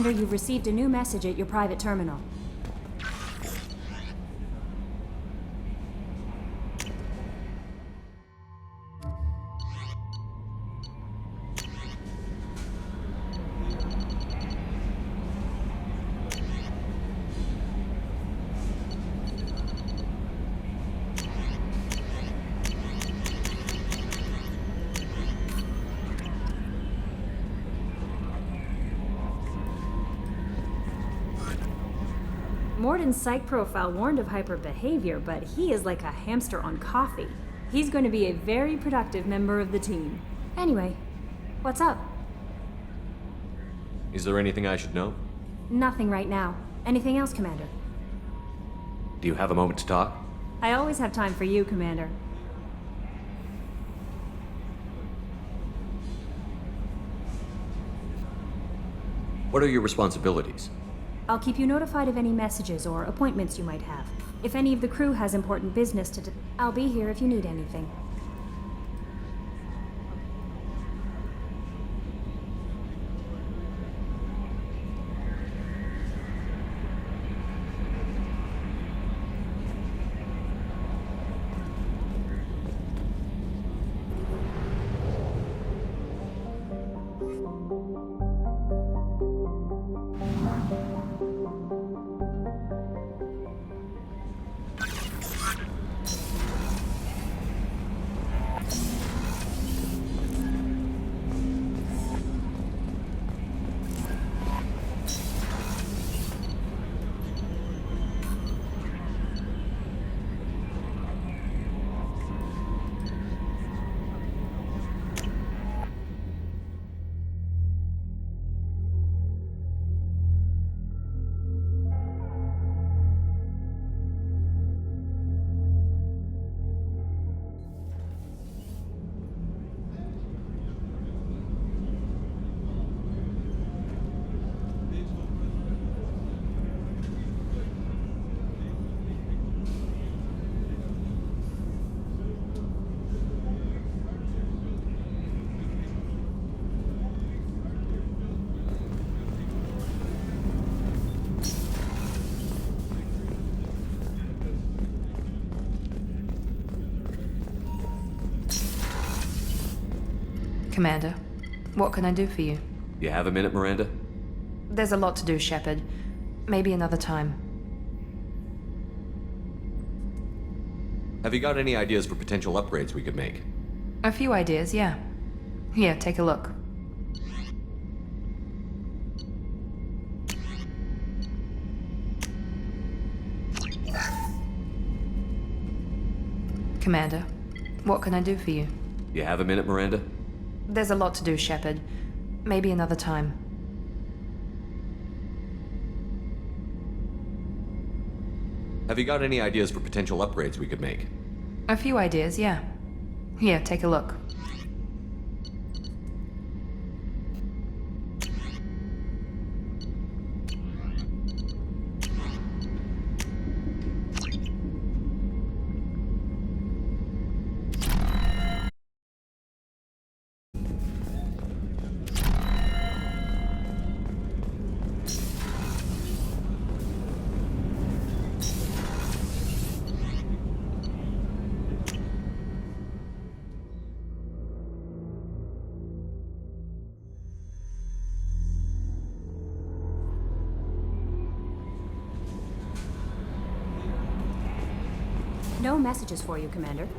Commander, you've received a new message at your private terminal. Morden's psych profile warned of hyper behavior, but he is like a hamster on coffee. He's going to be a very productive member of the team. Anyway, what's up? Is there anything I should know? Nothing right now. Anything else, Commander? Do you have a moment to talk? I always have time for you, Commander. What are your responsibilities? I'll keep you notified of any messages or appointments you might have. If any of the crew has important business I'll be here if you need anything. Commander, what can I do for you? You have a minute, Miranda? There's a lot to do, Shepard. Maybe another time. Have you got any ideas for potential upgrades we could make? A few ideas, yeah. Here, take a look. Commander, what can I do for you? You have a minute, Miranda? There's a lot to do, Shepard. Maybe another time. Have you got any ideas for potential upgrades we could make? A few ideas, yeah. Here, take a look. No messages for you, Commander.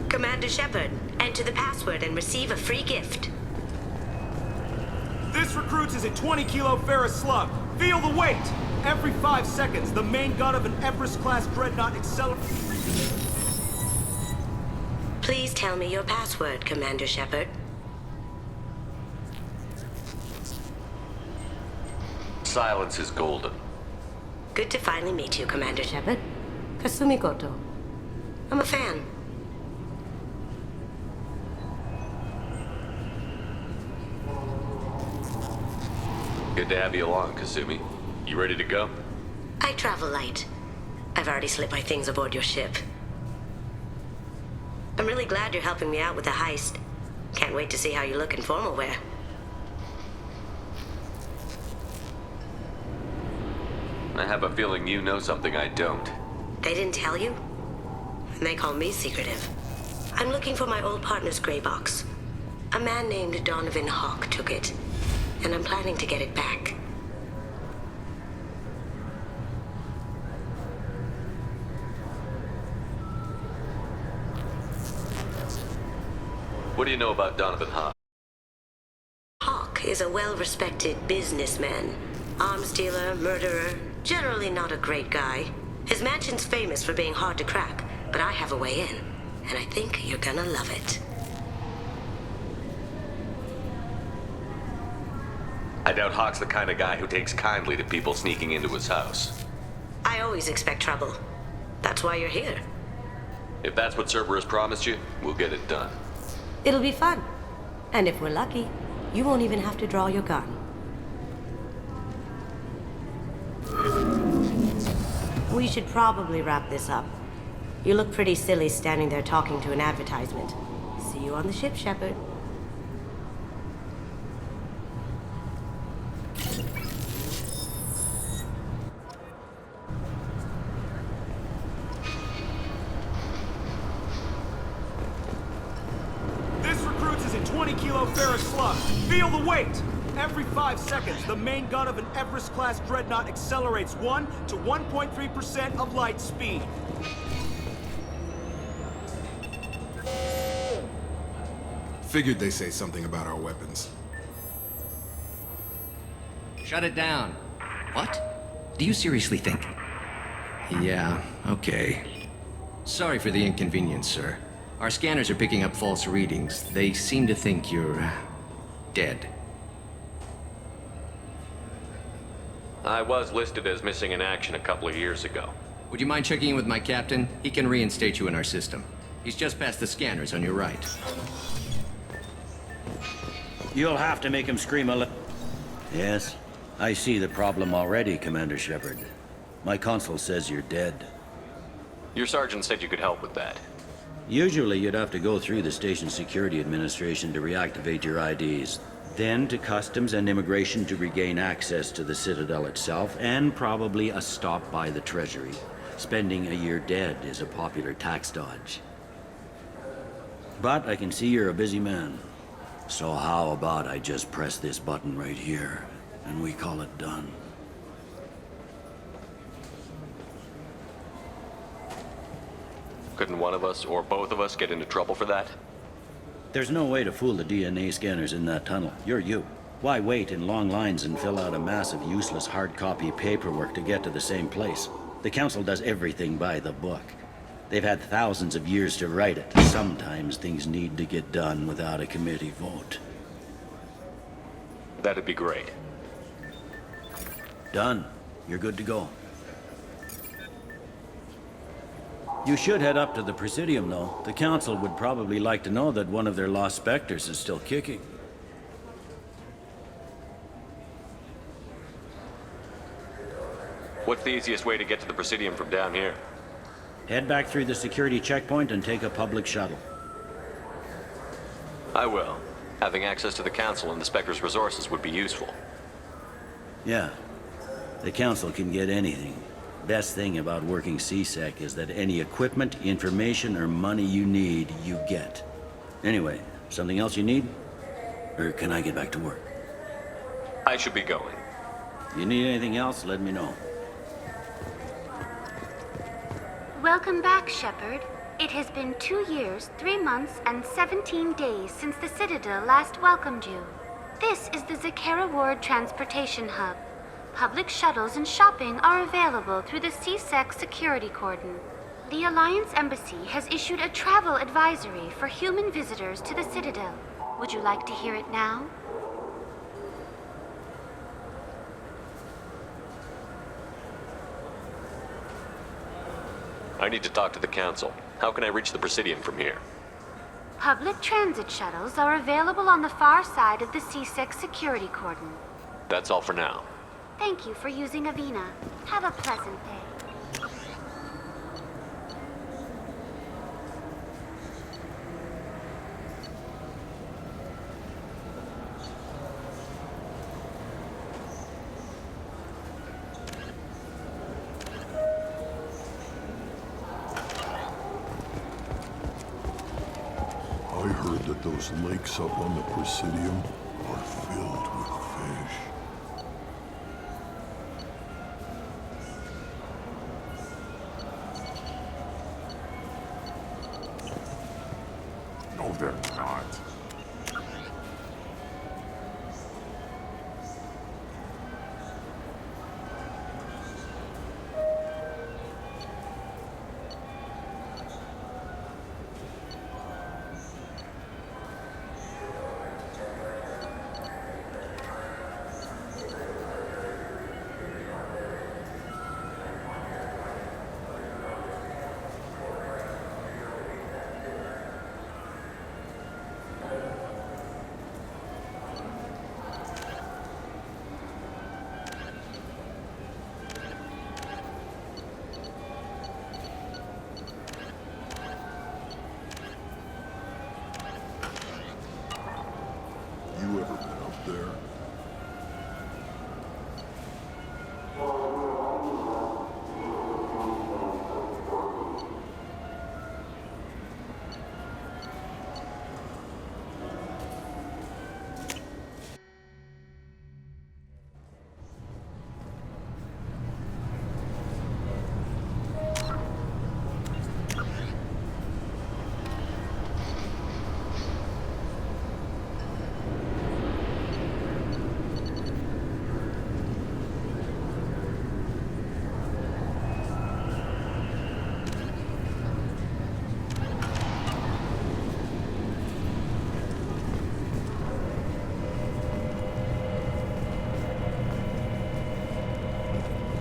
Commander Shepard, enter the password and receive a free gift. This recruit is a 20-kilo ferrous slug. Feel the weight! Every 5 seconds, the main gun of an Everest-class dreadnought accelerates. Please tell me your password, Commander Shepard. Silence is golden. Good to finally meet you, Commander Shepard. Kasumi Koto. I'm a fan. Good to have you along, Kasumi. You ready to go? I travel light. I've already slipped my things aboard your ship. I'm really glad you're helping me out with the heist. Can't wait to see how you look in formal wear. I have a feeling you know something I don't. They didn't tell you? And they call me secretive. I'm looking for my old partner's gray box. A man named Donovan Hawk took it, and I'm planning to get it back. What do you know about Donovan Hawk? Hawk is a well-respected businessman. Arms dealer, murderer, generally not a great guy. His mansion's famous for being hard to crack, but I have a way in, and I think you're gonna love it. I doubt Hawk's the kind of guy who takes kindly to people sneaking into his house. I always expect trouble. That's why you're here. If that's what Cerberus promised you, we'll get it done. It'll be fun. And if we're lucky, you won't even have to draw your gun. We should probably wrap this up. You look pretty silly standing there talking to an advertisement. See you on the ship, Shepard. This recruit is a 20-kilo ferrous slug. Feel the weight! Every 5 seconds, the main gun of an Everest-class dreadnought accelerates 1 to 1.3% of light speed. Figured they say something about our weapons. Shut it down. What? Do you seriously think? Yeah, okay. Sorry for the inconvenience, sir. Our scanners are picking up false readings. They seem to think you're dead. I was listed as missing in action a couple of years ago. Would you mind checking in with my captain? He can reinstate you in our system. He's just past the scanners on your right. You'll have to make him scream a little. Yes, I see the problem already, Commander Shepard. My console says you're dead. Your sergeant said you could help with that. Usually you'd have to go through the station security administration to reactivate your IDs, then to customs and immigration to regain access to the Citadel itself, and probably a stop by the Treasury. Spending a year dead is a popular tax dodge. But I can see you're a busy man. So how about I just press this button right here, and we call it done? Couldn't one of us, or both of us, get into trouble for that? There's no way to fool the DNA scanners in that tunnel. You're you. Why wait in long lines and fill out a massive useless hard copy paperwork to get to the same place? The Council does everything by the book. They've had thousands of years to write it. Sometimes things need to get done without a committee vote. That'd be great. Done. You're good to go. You should head up to the Presidium, though. The Council would probably like to know that one of their lost specters is still kicking. What's the easiest way to get to the Presidium from down here? Head back through the security checkpoint and take a public shuttle. I will. Having access to the Council and the Spectre's resources would be useful. Yeah. The Council can get anything. Best thing about working CSEC is that any equipment, information, or money you need, you get. Anyway, something else you need? Or can I get back to work? I should be going. You need anything else, let me know. Welcome back, Shepard. It has been 2 years, 3 months, and 17 days since the Citadel last welcomed you. This is the Zakera Ward Transportation Hub. Public shuttles and shopping are available through the CSEC security cordon. The Alliance Embassy has issued a travel advisory for human visitors to the Citadel. Would you like to hear it now? I need to talk to the Council. How can I reach the Presidium from here? Public transit shuttles are available on the far side of the CSEC security cordon. That's all for now. Thank you for using Avina. Have a pleasant day. I heard that those lakes up on the Presidium are filled with fish. No, they're not. You ever been up there?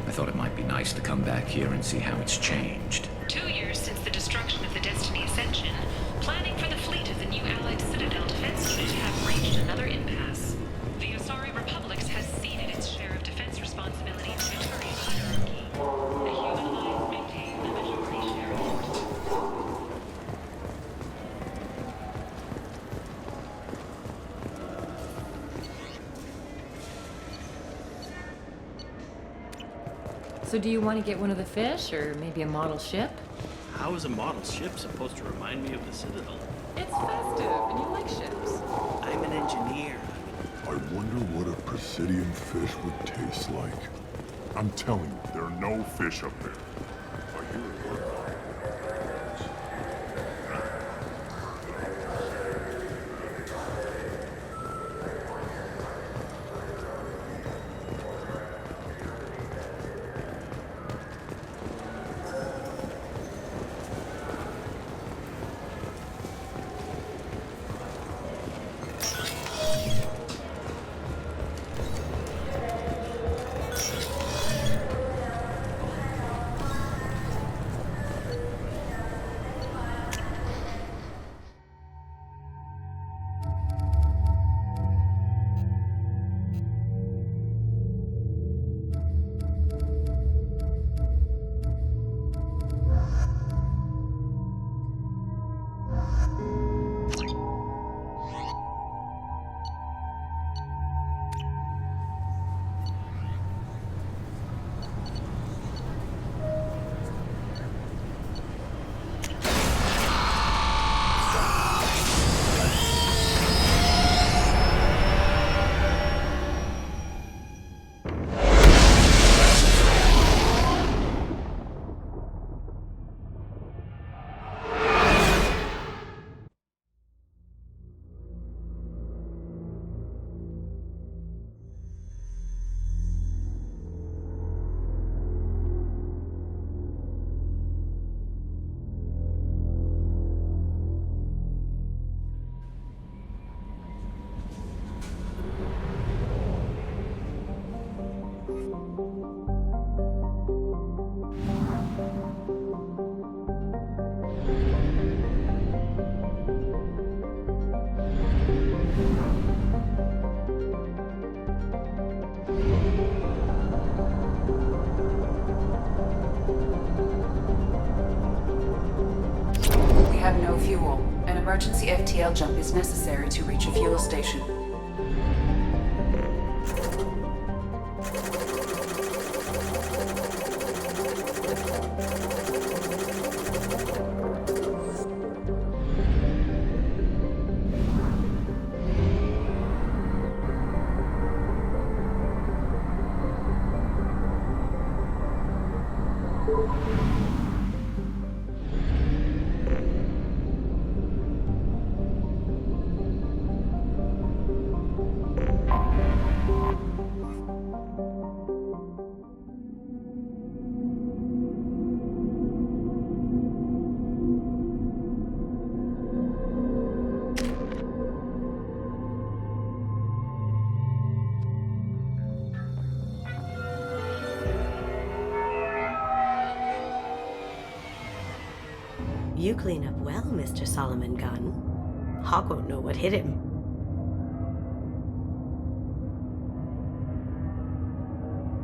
I thought it might be nice to come back here and see how it's changed. 2 years since the destruction of the Destiny Ascension, planning for the fleet of the new Allied Citadel defense unit have reached another impasse. The Asari Republics has ceded its share of defense responsibility to the Turian hierarchy. The human alliance maintains the majority share of forces. So do you want to get one of the fish, or maybe a model ship? How is a model ship supposed to remind me of the Citadel? It's festive, and you like ships. I'm an engineer. I wonder what a Presidium fish would taste like. I'm telling you, there are no fish up there. I hear it. Have no fuel. An emergency FTL jump is necessary to reach a fuel station. You clean up well, Mr. Solomon Gunn. Hawk won't know what hit him.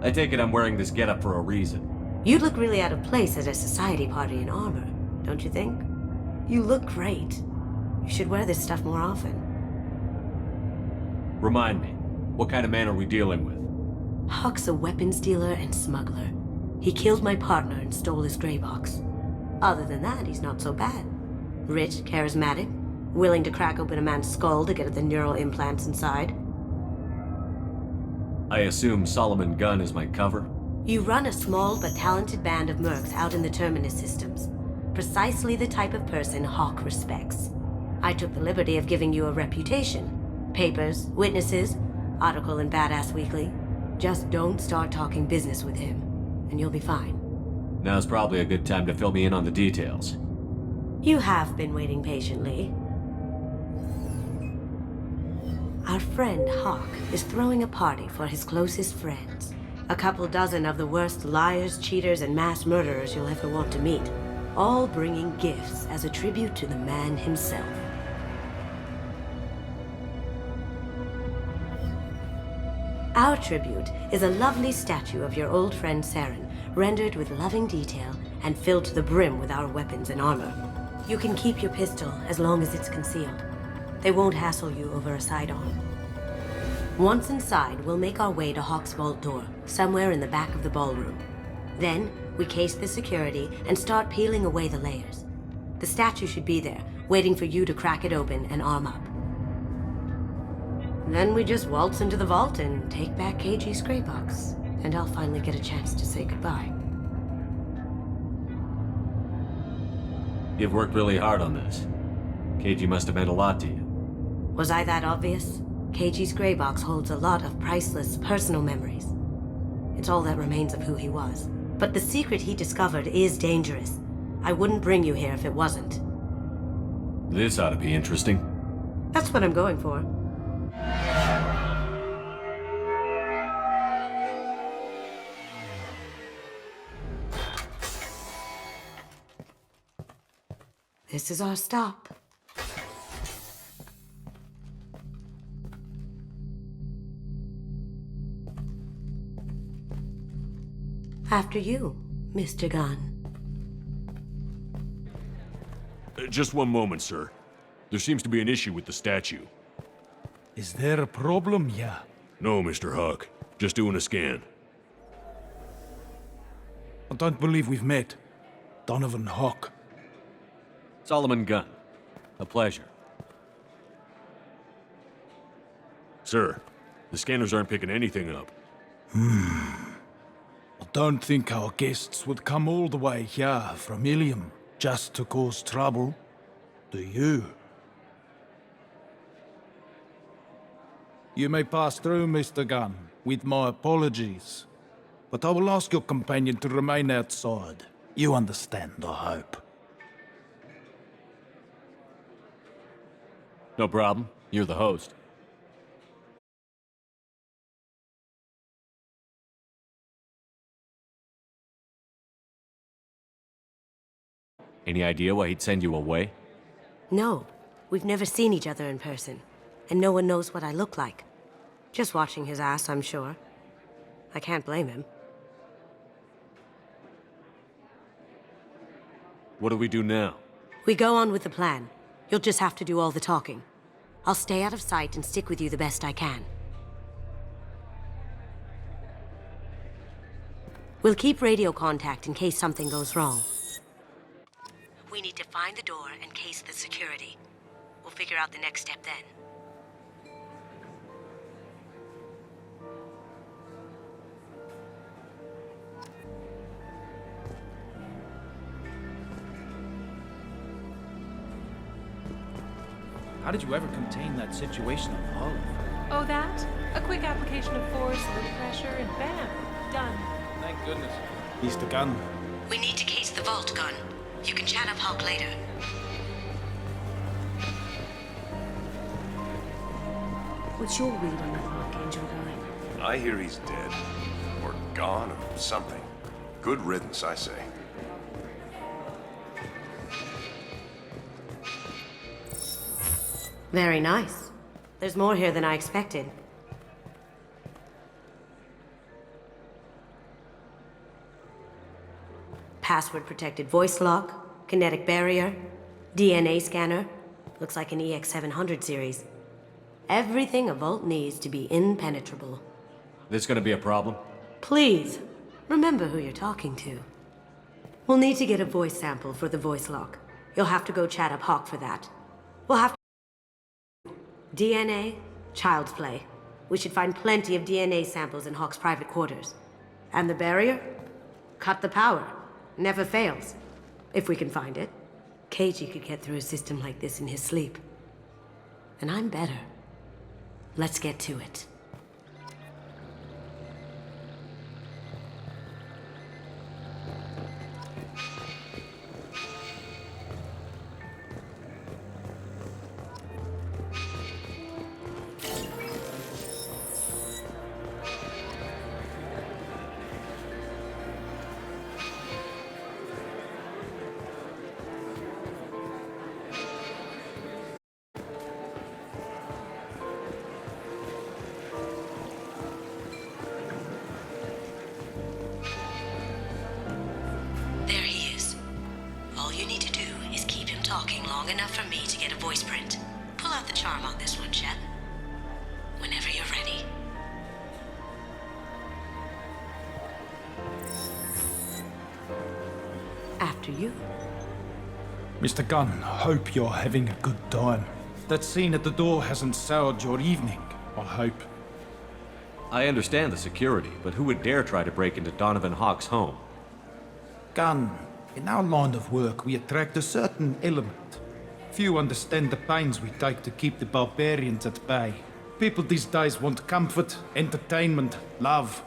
I take it I'm wearing this getup for a reason. You'd look really out of place at a society party in armor, don't you think? You look great. You should wear this stuff more often. Remind me, what kind of man are we dealing with? Hawk's a weapons dealer and smuggler. He killed my partner and stole his gray box. Other than that, he's not so bad. Rich, charismatic, willing to crack open a man's skull to get at the neural implants inside. I assume Solomon Gunn is my cover? You run a small but talented band of mercs out in the Terminus systems. Precisely the type of person Hawk respects. I took the liberty of giving you a reputation. Papers, witnesses, article in Badass Weekly. Just don't start talking business with him, and you'll be fine. Now's probably a good time to fill me in on the details. You have been waiting patiently. Our friend Hawk is throwing a party for his closest friends. A couple dozen of the worst liars, cheaters, and mass murderers you'll ever want to meet. All bringing gifts as a tribute to the man himself. Our tribute is a lovely statue of your old friend Saren, rendered with loving detail and filled to the brim with our weapons and armor. You can keep your pistol as long as it's concealed. They won't hassle you over a sidearm. Once inside, we'll make our way to Hawk's vault door, somewhere in the back of the ballroom. Then, we case the security and start peeling away the layers. The statue should be there, waiting for you to crack it open and arm up. Then we just waltz into the vault and take back KG's gray box, and I'll finally get a chance to say goodbye. You've worked really hard on this. KG must have meant a lot to you. Was I that obvious? KG's gray box holds a lot of priceless personal memories. It's all that remains of who he was. But the secret he discovered is dangerous. I wouldn't bring you here if it wasn't. This ought to be interesting. That's what I'm going for. This is our stop. After you, Mr. Gunn. Just one moment, sir. There seems to be an issue with the statue. Is there a problem, yeah? No, Mr. Huck. Just doing a scan. I don't believe we've met. Donovan Huck. Solomon Gunn. A pleasure. Sir, the scanners aren't picking anything up. I don't think our guests would come all the way here from Ilium just to cause trouble. Do you? You may pass through, Mr. Gunn, with my apologies. But I will ask your companion to remain outside. You understand, I hope. No problem. You're the host. Any idea why he'd send you away? No, we've never seen each other in person, and no one knows what I look like. Just watching his ass, I'm sure. I can't blame him. What do we do now? We go on with the plan. You'll just have to do all the talking. I'll stay out of sight and stick with you the best I can. We'll keep radio contact in case something goes wrong. We need to find the door and case the security. We'll figure out the next step then. How did you ever contain that situation on Olive? Oh, that? A quick application of force, a little pressure, and bam! Done. Thank goodness. Mr. Gunn. We need to case the vault, Gunn. You can chat up Hawk later. What's your read on that Archangel guy? I hear he's dead. Or gone, or something. Good riddance, I say. Very nice. There's more here than I expected. Password-protected voice lock, kinetic barrier, DNA scanner. Looks like an EX700 series. Everything a vault needs to be impenetrable. This gonna be a problem? Please, remember who you're talking to. We'll need to get a voice sample for the voice lock. You'll have to go chat up Hawk for that. We'll have DNA, child's play. We should find plenty of DNA samples in Hawk's private quarters. And the barrier? Cut the power. Never fails. If we can find it. KG could get through a system like this in his sleep. And I'm better. Let's get to it. Talking long enough for me to get a voice print. Pull out the charm on this one, Chet. Whenever you're ready. you? Mr. Gunn, hope you're having a good time. That scene at the door hasn't soured your evening, I hope. I understand the security, but who would dare try to break into Donovan Hawk's home? Gunn, in our line of work, we attract a certain element. Few understand the pains we take to keep the barbarians at bay. People these days want comfort, entertainment, love.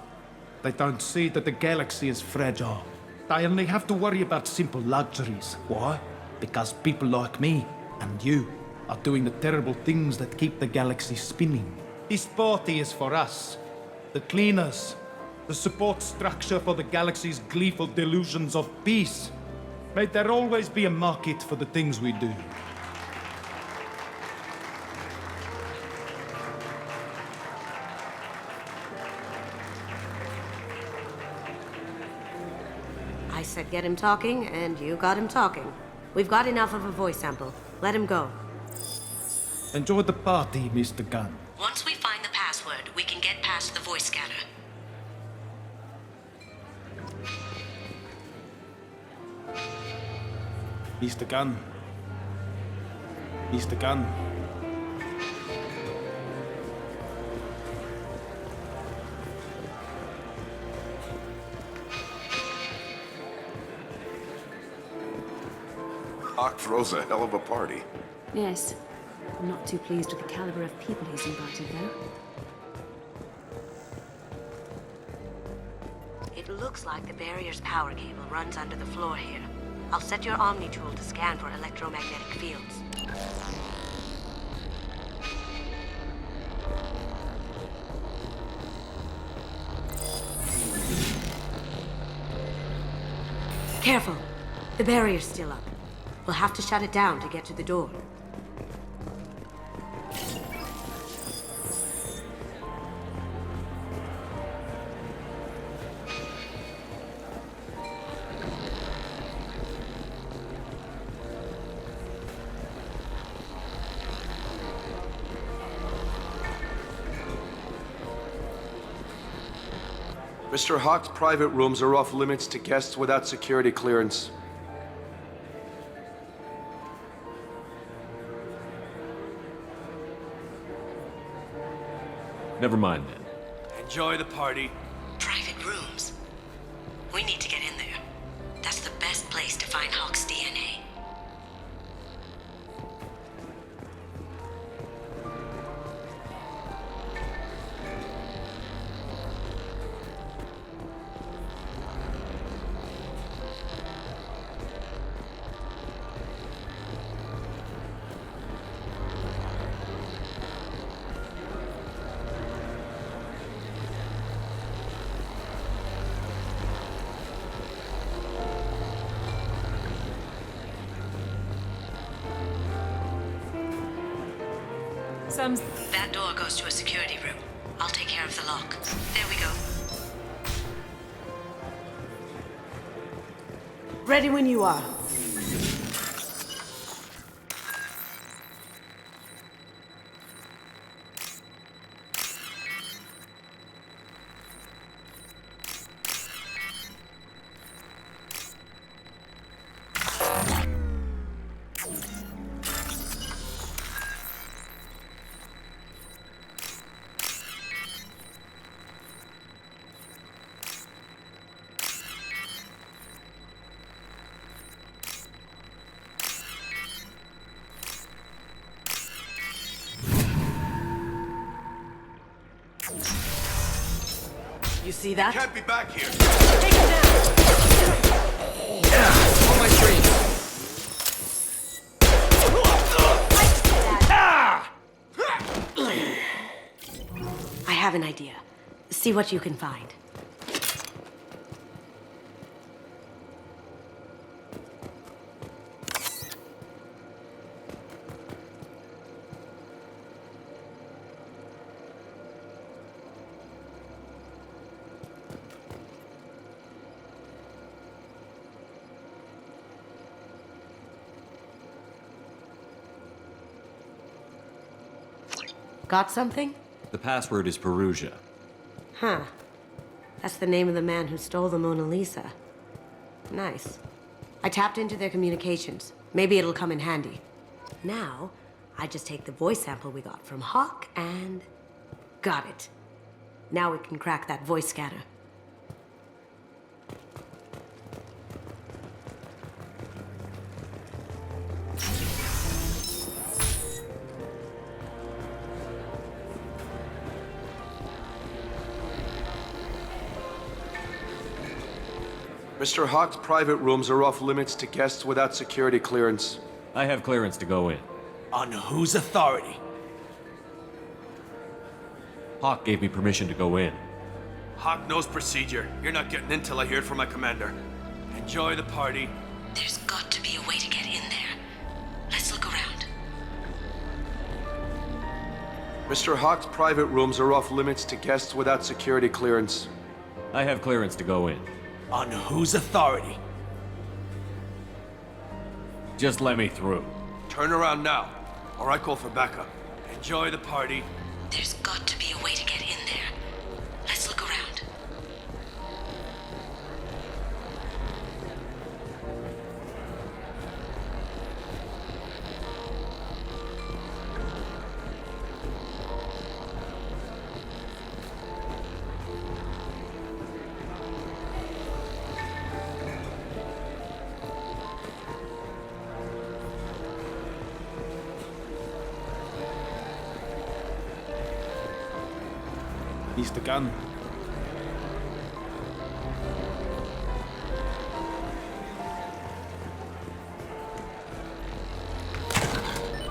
They don't see that the galaxy is fragile. They only have to worry about simple luxuries. Why? Because people like me and you are doing the terrible things that keep the galaxy spinning. This party is for us, the cleaners, the support structure for the galaxy's gleeful delusions of peace. May there always be a market for the things we do. I said get him talking, and you got him talking. We've got enough of a voice sample. Let him go. Enjoy the party, Mr. Gunn. Once we find the password, we can get past the voice scanner. Mr. Gunn. Mr. Gunn. Hawk throws a hell of a party. Yes. I'm not too pleased with the caliber of people he's invited, though. It looks like the barrier's power cable runs under the floor here. I'll set your Omni tool to scan for electromagnetic fields. Careful! The barrier's still up. We'll have to shut it down to get to the door. Mr. Hawk's private rooms are off limits to guests without security clearance. Never mind then. Enjoy the party. Private rooms. We need to get in there. That's the best place to find Hawk's DNA. That door goes to a security room. I'll take care of the lock. There we go. Ready when you are. You see that? Can't be back here. Take him down! On my screen! I have an idea. See what you can find. Got something? The password is Perugia. Huh. That's the name of the man who stole the Mona Lisa. Nice. I tapped into their communications. Maybe it'll come in handy. Now, I just take the voice sample we got from Hawk and... got it. Now we can crack that voice scanner. Mr. Hawk's private rooms are off limits to guests without security clearance. I have clearance to go in. On whose authority? Hawk gave me permission to go in. Hawk knows procedure. You're not getting in till I hear it from my commander. Enjoy the party. There's got to be a way to get in there. Let's look around. Mr. Hawk's private rooms are off limits to guests without security clearance. I have clearance to go in. On whose authority? Just let me through. Turn around now, or I call for backup. Enjoy the party. There's got to be a way to get in there. Let's look around. He's the gun.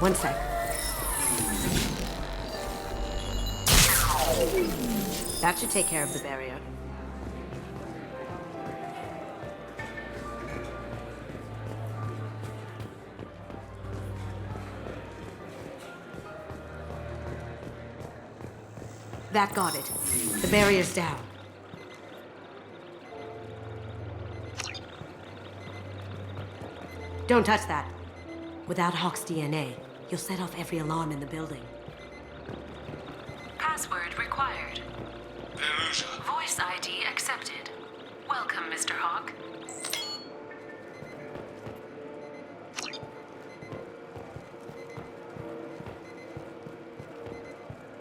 One sec. That should take care of the barrier. That got it. The barrier's down. Don't touch that. Without Hawk's DNA, you'll set off every alarm in the building. Password required. Voice ID accepted. Welcome, Mr. Hawk.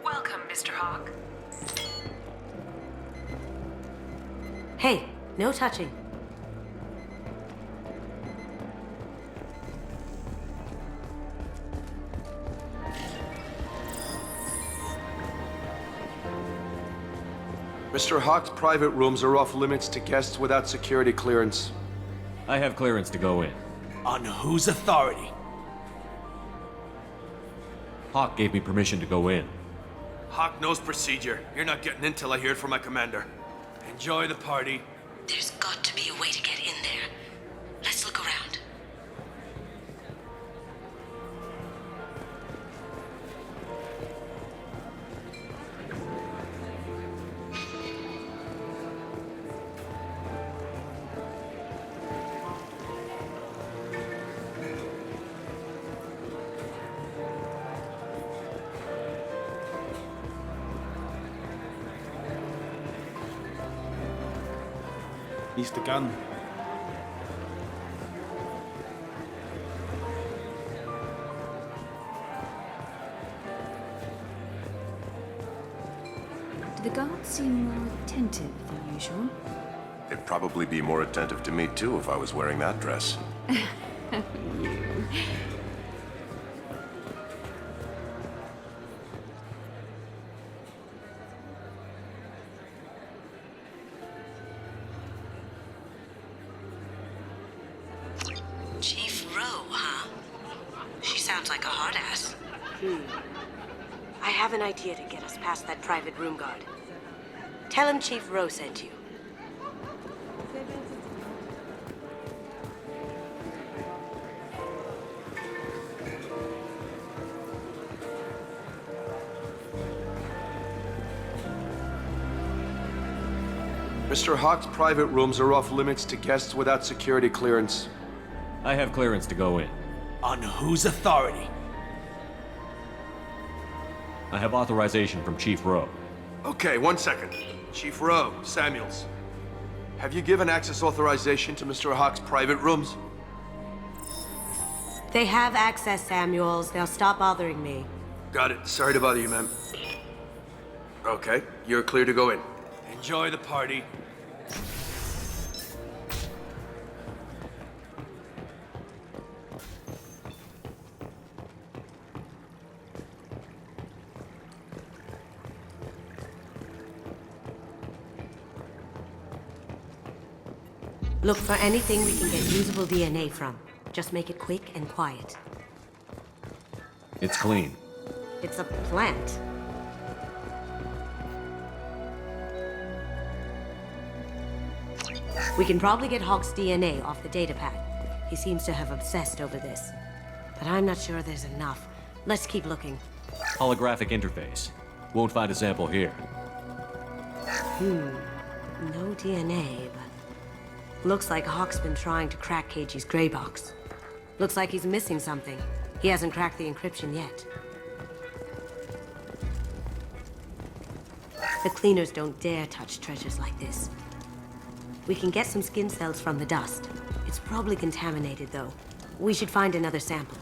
Welcome, Mr. Hawk. Hey, no touching. Mr. Hawk's private rooms are off limits to guests without security clearance. I have clearance to go in. On whose authority? Hawk gave me permission to go in. Hawk knows procedure. You're not getting in till I hear it from my commander. Enjoy the party. There's got to be a way to get in there. Let's look around. He's the gun. Do the guards seem more attentive than usual? They'd probably be more attentive to me, too, if I was wearing that dress. You. Chief Rowe, huh? She sounds like a hard ass. I have an idea to get us past that private room guard. Tell him Chief Rowe sent you. Mr. Hawk's private rooms are off limits to guests without security clearance. I have clearance to go in. On whose authority? I have authorization from Chief Rowe. Okay, 1 second. Chief Rowe, Samuels. Have you given access authorization to Mr. Hawk's private rooms? They have access, Samuels. They'll stop bothering me. Got it. Sorry to bother you, ma'am. Okay, you're clear to go in. Enjoy the party. Look for anything we can get usable DNA from. Just make it quick and quiet. It's clean. It's a plant. We can probably get Hawk's DNA off the datapad. He seems to have obsessed over this. But I'm not sure there's enough. Let's keep looking. Holographic interface. Won't find a sample here. No DNA, but... Looks like Hawk's been trying to crack KG's gray box. Looks like he's missing something. He hasn't cracked the encryption yet. The cleaners don't dare touch treasures like this. We can get some skin cells from the dust. It's probably contaminated, though. We should find another sample.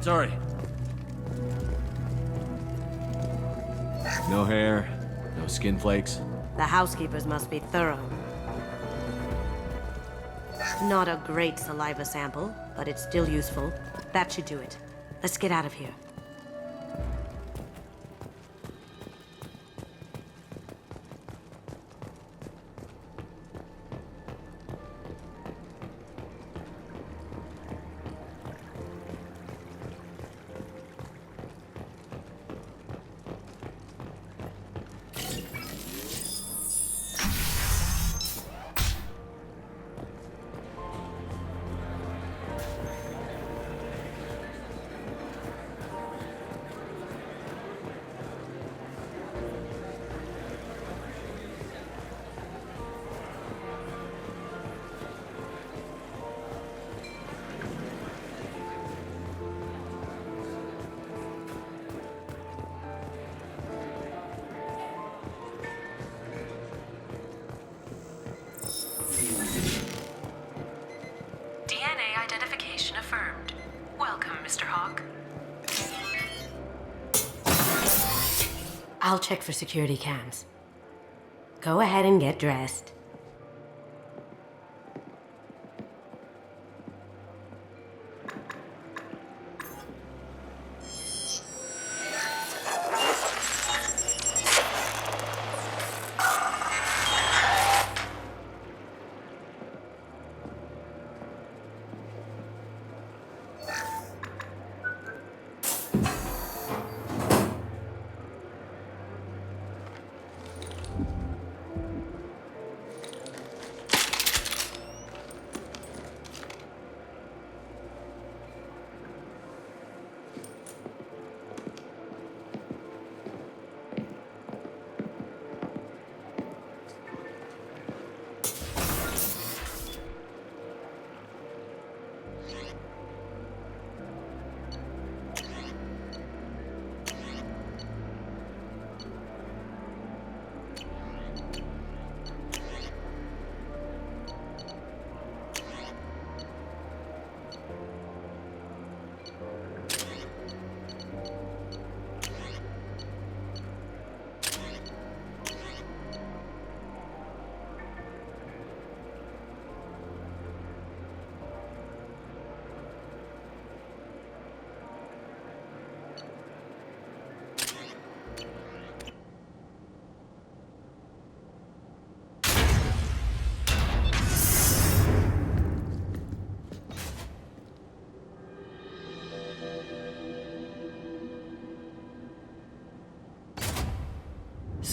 Sorry. No hair, no skin flakes. The housekeepers must be thorough. Not a great saliva sample, but it's still useful. That should do it. Let's get out of here. DNA identification affirmed. Welcome, Mr. Hawk. I'll check for security cams. Go ahead and get dressed.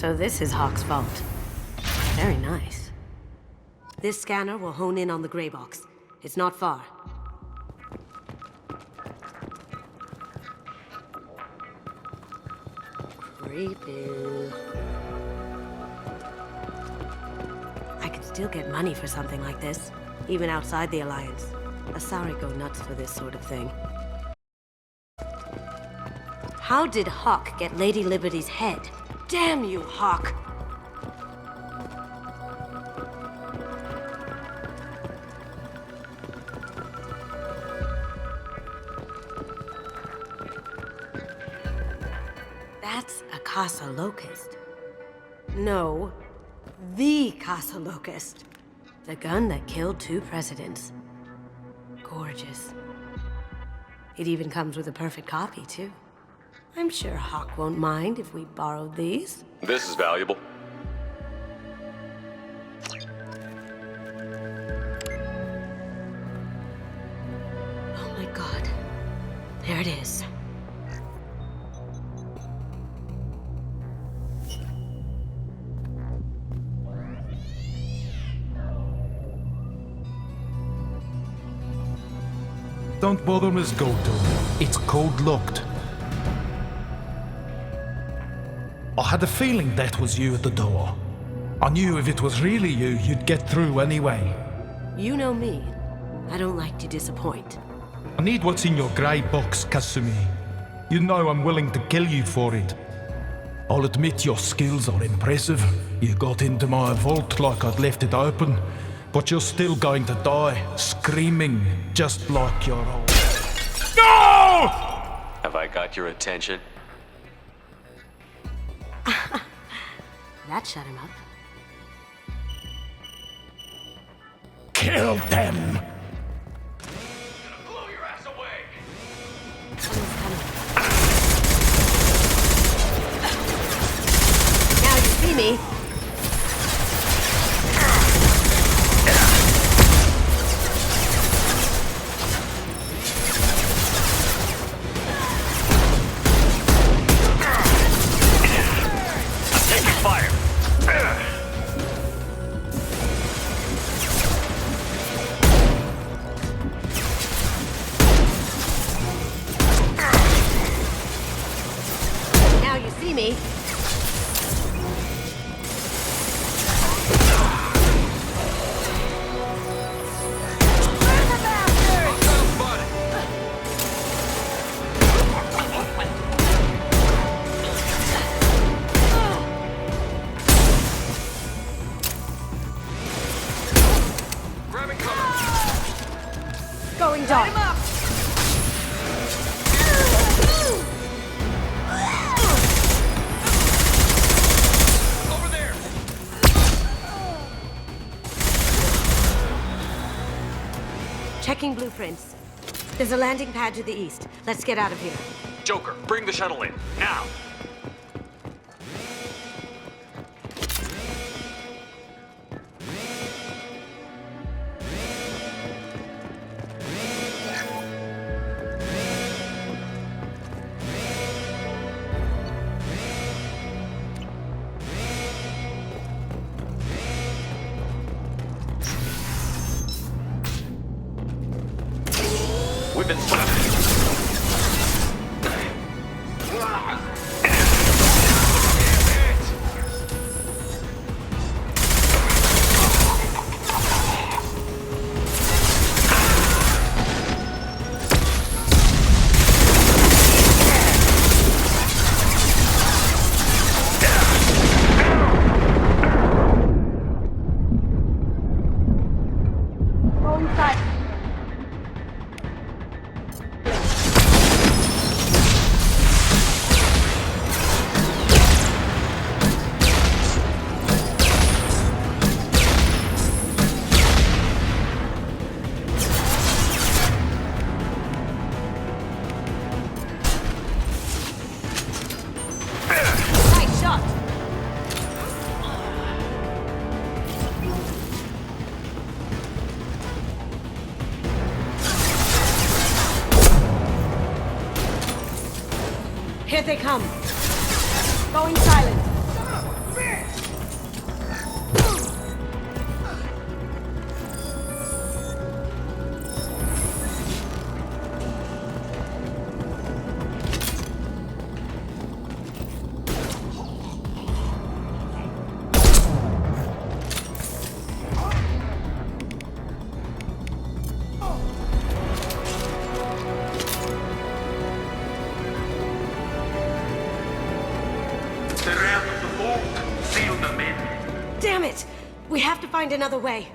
So this is Hawk's vault. Very nice. This scanner will hone in on the gray box. It's not far. Creepy. I could still get money for something like this, even outside the Alliance. Asari go nuts for this sort of thing. How did Hawk get Lady Liberty's head? Damn you, Hawk! That's a Casa Locust. No, the Casa Locust. The gun that killed 2 presidents. Gorgeous. It even comes with a perfect copy, too. I'm sure Hawk won't mind if we borrowed these. This is valuable. Oh my god. There it is. Don't bother, Miss Goto. It's code-locked. I had a feeling that was you at the door. I knew if it was really you, you'd get through anyway. You know me. I don't like to disappoint. I need what's in your grey box, Kasumi. You know I'm willing to kill you for it. I'll admit your skills are impressive. You got into my vault like I'd left it open, but you're still going to die, screaming, just like your old... No! Have I got your attention? That shut him up. Kill them! Now you see me. Me. Going dark. Checking blueprints. There's a landing pad to the east. Let's get out of here. Joker, bring the shuttle in, now! We've been stopped. Here they come. Going silent. Seal them in. Damn it! We have to find another way.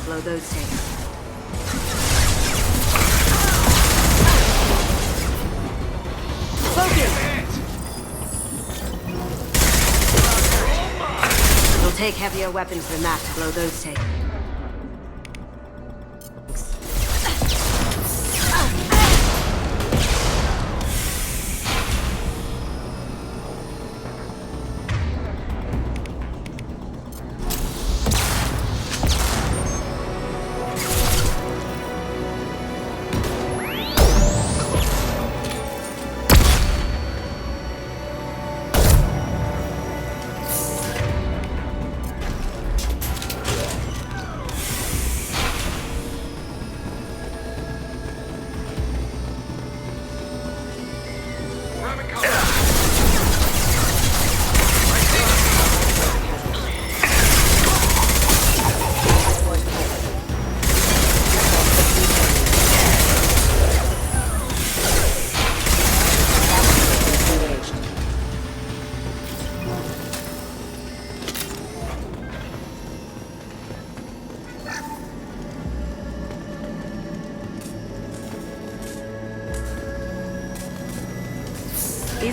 Blow those things. Focus! It'll take heavier weapons than that to blow those things.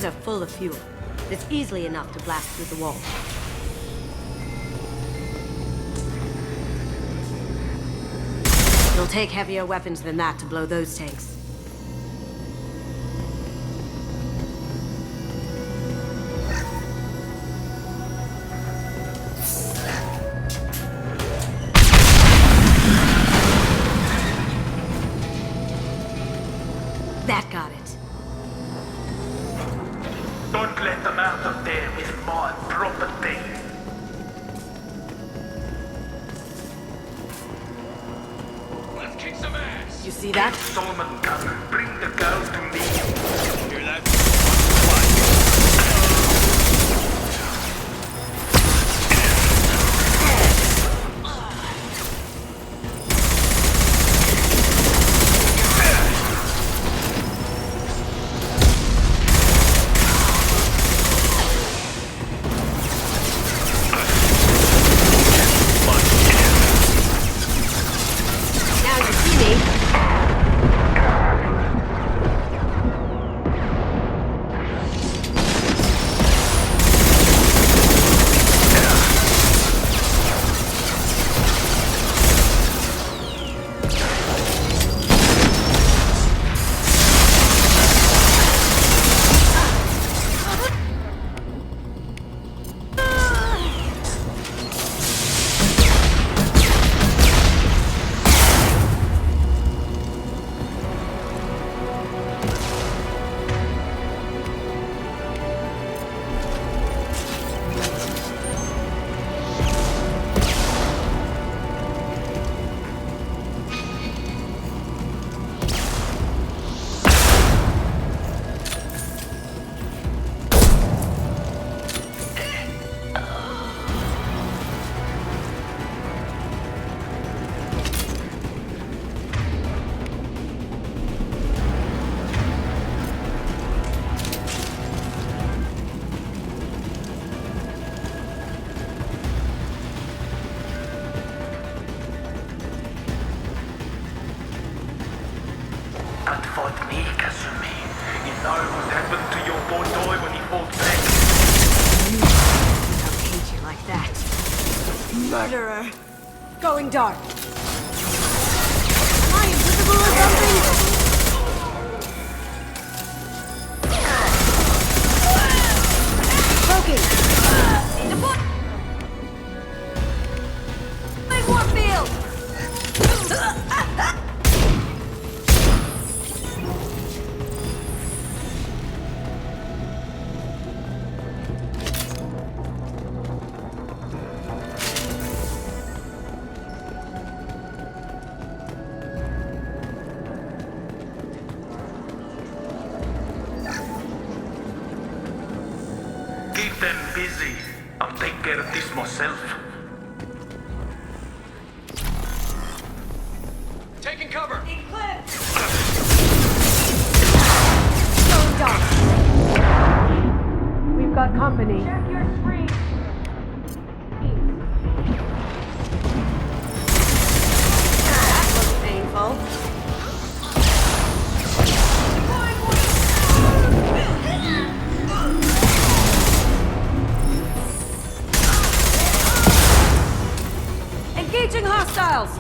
are full of fuel. It's easily enough to blast through the wall. It'll take heavier weapons than that to blow those tanks. That got it. Don't let them out of there with my property. Let's kick some ass. You see that? Solomon gun, bring the girl to me. Hear that? That fought me, Kasumi. You know what happened to your boy when he fought back. I'll hate you like that. Murderer! Going dark. Am I invisible or something? Broken! Deploy! Big Warfield! Keep them busy. I'll take care of this myself. Taking cover. Going dark. We've got company. Check your screen. That looks painful. Engaging hostiles!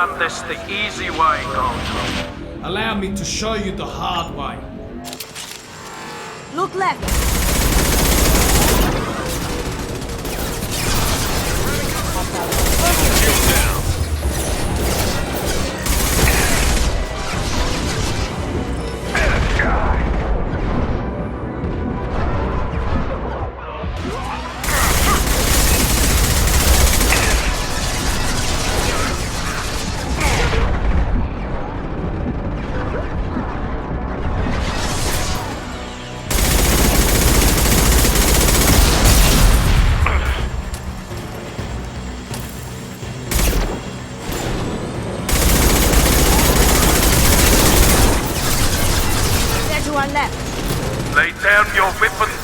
done this the easy way, Gold. Allow me to show you the hard way. Look left. Lay down your weapons.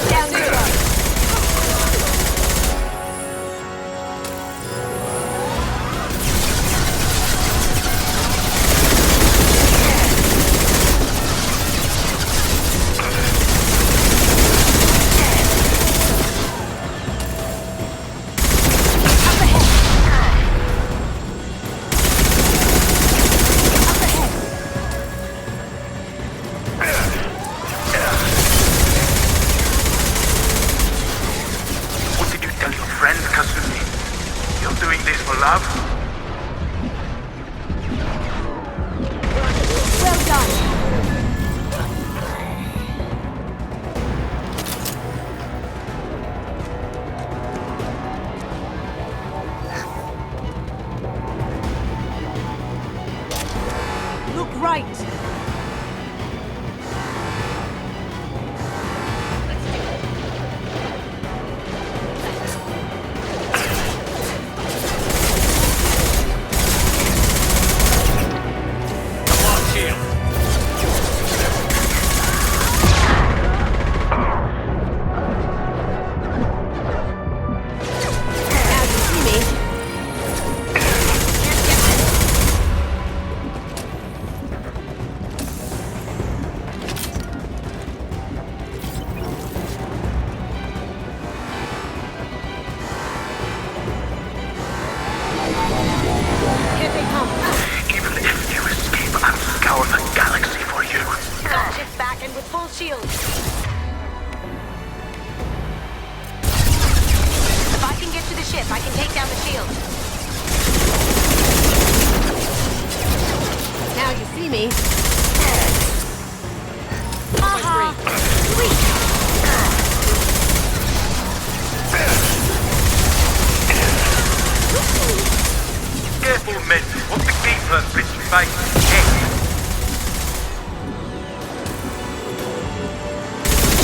Down you go. What did you tell your friend, Kasumi? You're doing this for love? Well done. Look right. Even if you escape, I'll scour the galaxy for you. Got ship's back and with full shield. If I can get to the ship, I can take down the shield. Now you see me. Careful, men. What the keeper bitch face?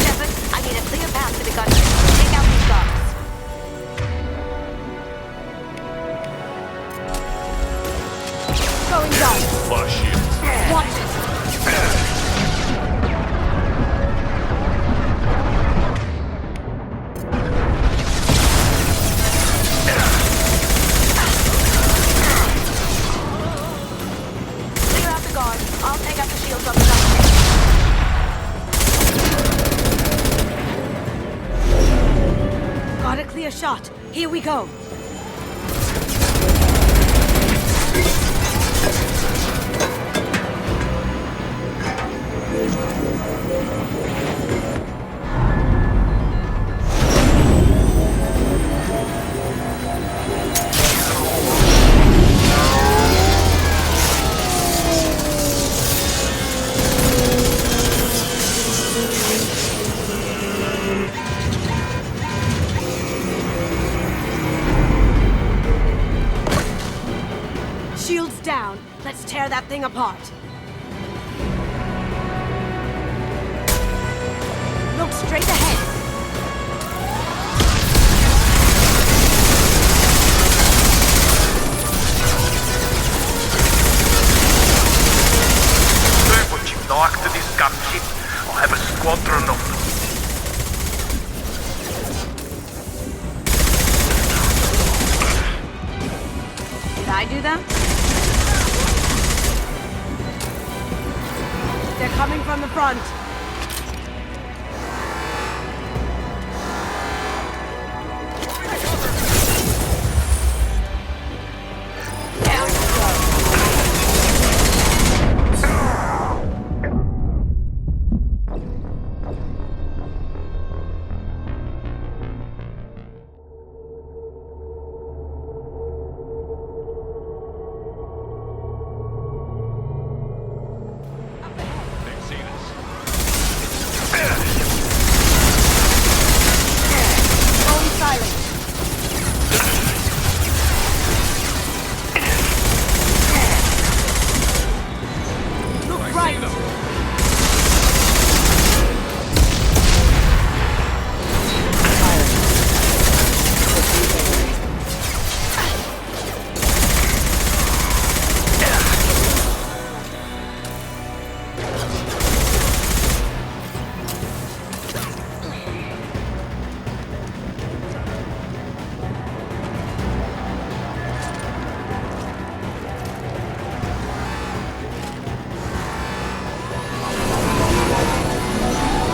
Shepard, I need a clear path to the gunship. Take out these guards. Going down. Flush you. Watch it. Clear out the guard. I'll take out the shields on the gunship. Got a clear shot. Here we go. Shields down. Let's tear that thing apart. Look straight ahead. Do what you like to this gunship. I have a squadron of them. Did I do that? They're coming from the front.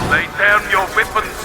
Lay down your weapons.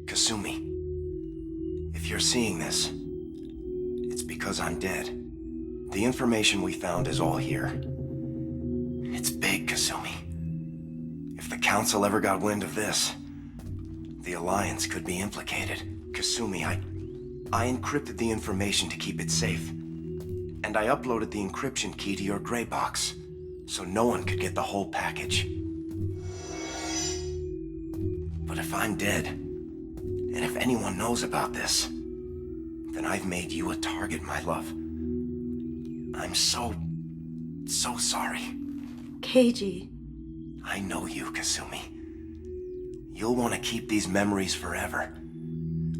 Kasumi, if you're seeing this, it's because I'm dead. The information we found is all here. It's big, Kasumi. If the Council ever got wind of this, the Alliance could be implicated. Kasumi, I encrypted the information to keep it safe. And I uploaded the encryption key to your gray box, so no one could get the whole package. But if I'm dead, and if anyone knows about this, then I've made you a target, my love. I'm so sorry. Keiji. I know you, Kasumi. You'll want to keep these memories forever.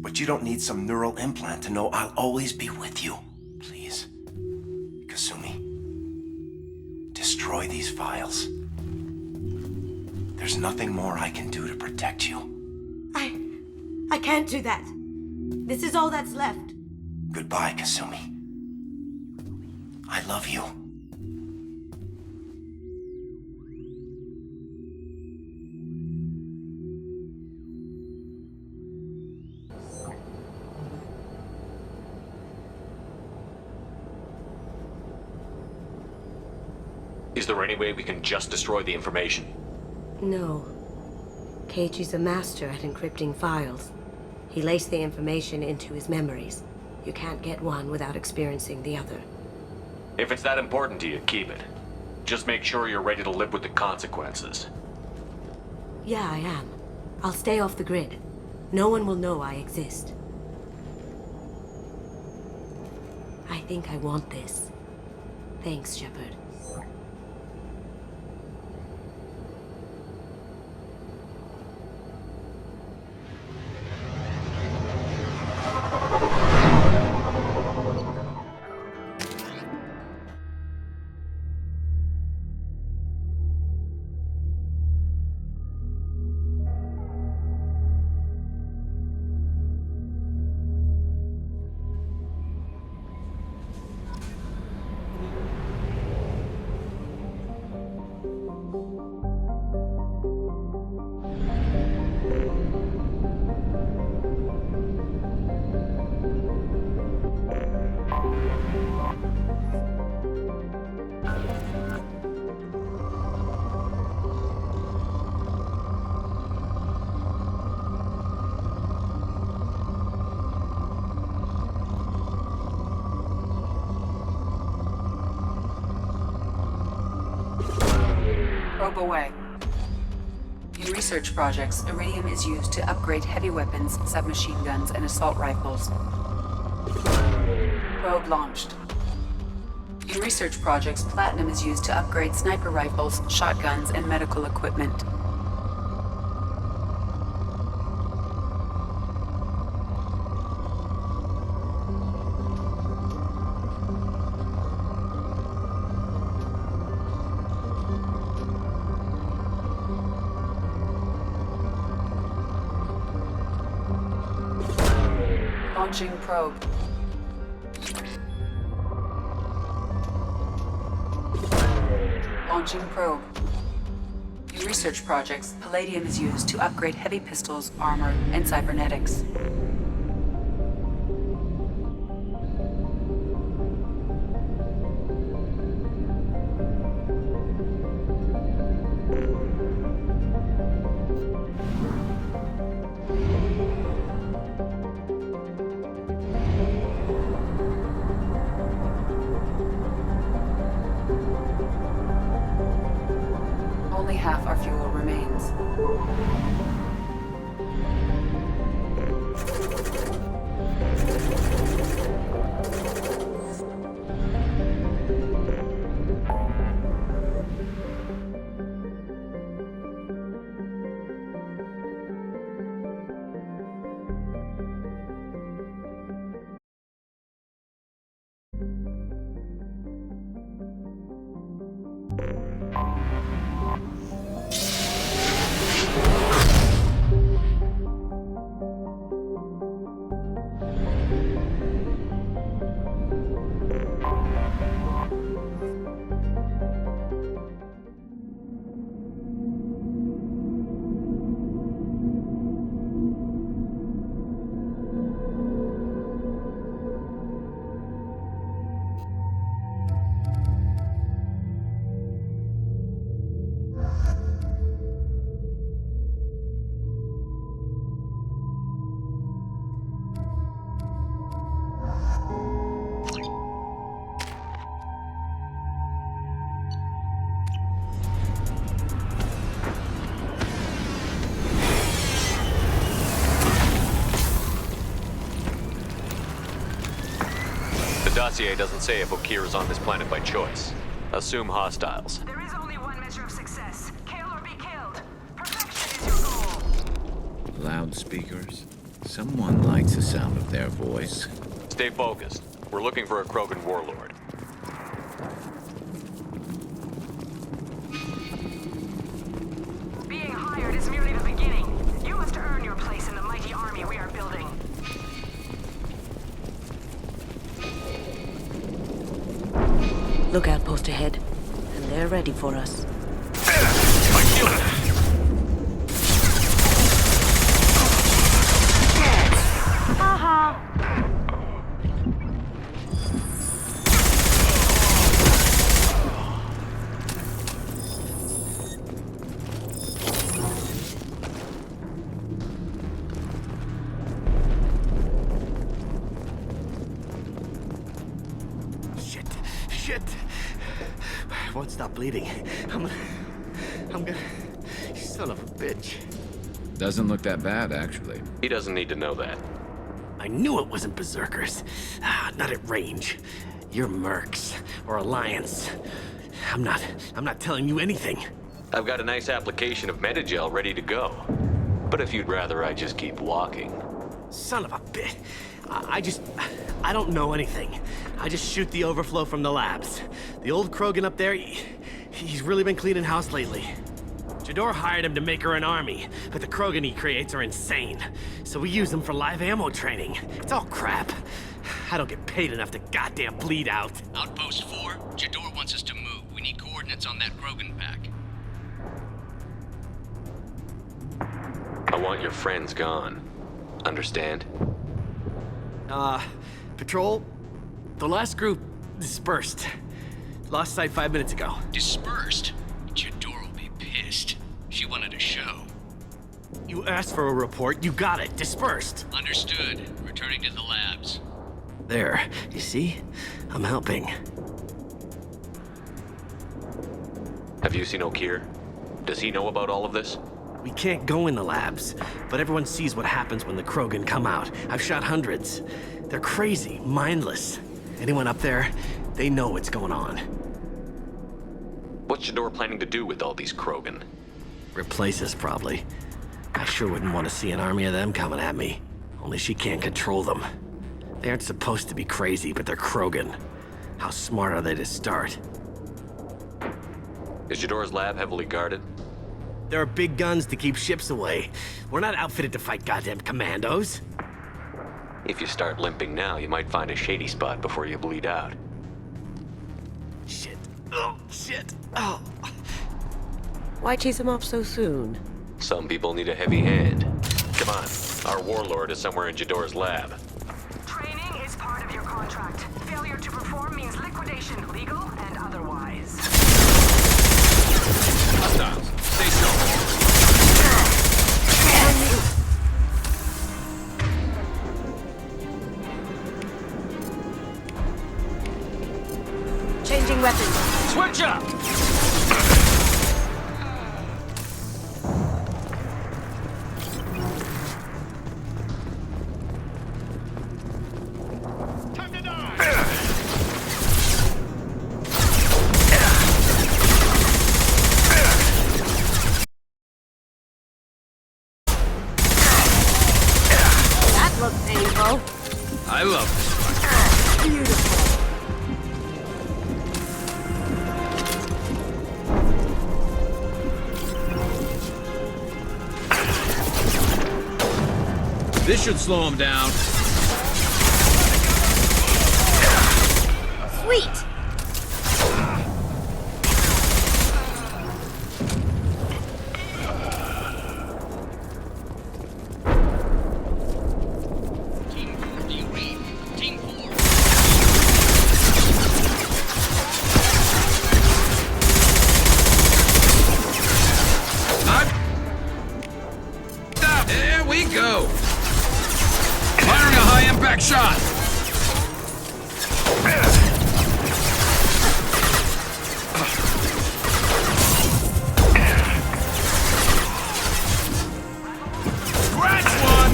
But you don't need some neural implant to know I'll always be with you. Please. Kasumi. Destroy these files. There's nothing more I can do to protect you. I can't do that. This is all that's left. Goodbye, Kasumi. I love you. Is there any way we can just destroy the information? No. Keiichi's a master at encrypting files. He laced the information into his memories. You can't get one without experiencing the other. If it's that important to you, keep it. Just make sure you're ready to live with the consequences. Yeah, I am. I'll stay off the grid. No one will know I exist. I think I want this. Thanks, Shepard. probe away. In research projects, iridium is used to upgrade heavy weapons, submachine guns, and assault rifles. Probe launched. In research projects, platinum is used to upgrade sniper rifles, shotguns, and medical equipment. Launching probe. Launching probe. In research projects, palladium is used to upgrade heavy pistols, armor, and cybernetics. Only half our fuel remains. The dossier doesn't say if Okir is on this planet by choice. Assume hostiles. There is only one measure of success. Kill or be killed. Perfection is your goal. Loudspeakers? Someone likes the sound of their voice. Stay focused. We're looking for a Krogan warlord. Being hired is merely the beginning. You must earn your place in the mighty army we are building. Lookout post ahead, and they're ready for us. Shit. Won't stop bleeding. I'm gonna... Son of a bitch. Doesn't look that bad, actually. He doesn't need to know that. I knew it wasn't berserkers. Not at range. You're mercs or Alliance. I'm not telling you anything. I've got a nice application of Metagel ready to go. But if you'd rather I just keep walking. Son of a bitch. I don't know anything. I just shoot the overflow from the labs. The old Krogan up there, he's really been cleaning house lately. Jador hired him to make her an army, but the Krogan he creates are insane. So we use them for live ammo training. It's all crap. I don't get paid enough to goddamn bleed out. Outpost 4, Jador wants us to move. We need coordinates on that Krogan pack. I want your friends gone. Understand? Patrol, the last group dispersed. Lost sight 5 minutes ago. Dispersed? Jador will be pissed. She wanted a show. You asked for a report, you got it. Dispersed. Understood. Returning to the labs. There, you see? I'm helping. Have you seen Okir? Does he know about all of this? We can't go in the labs, but everyone sees what happens when the Krogan come out. I've shot hundreds. They're crazy, mindless. Anyone up there, they know what's going on. What's Jador planning to do with all these Krogan? Replace us, probably. I sure wouldn't want to see an army of them coming at me. Only she can't control them. They aren't supposed to be crazy, but they're Krogan. How smart are they to start? Is Jador's lab heavily guarded? There are big guns to keep ships away. We're not outfitted to fight goddamn commandos. If you start limping now, you might find a shady spot before you bleed out. Shit. Oh, shit. Oh. Why chase him off so soon? Some people need a heavy hand. Come on, our warlord is somewhere in Jador's lab. Training is part of your contract. Failure to perform means liquidation, legal and otherwise. Hostiles, stay sharp. Changing weapons. Switch up! That looked painful. I love this. Beautiful. This should slow him down. Sweet. There we go. Firing a high-impact shot! Scratch one!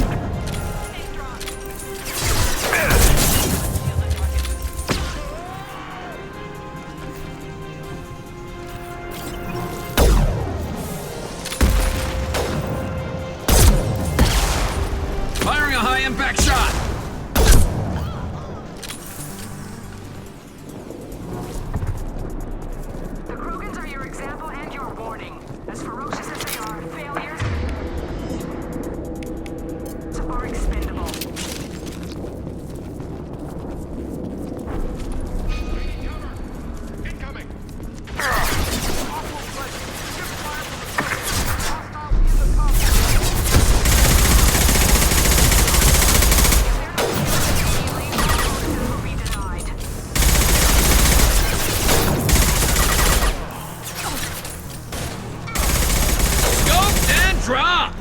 Firing a high-impact shot! The Krogans are your example and your warning. As ferocious as they are, failures are expendable. Incoming! Scope and drop!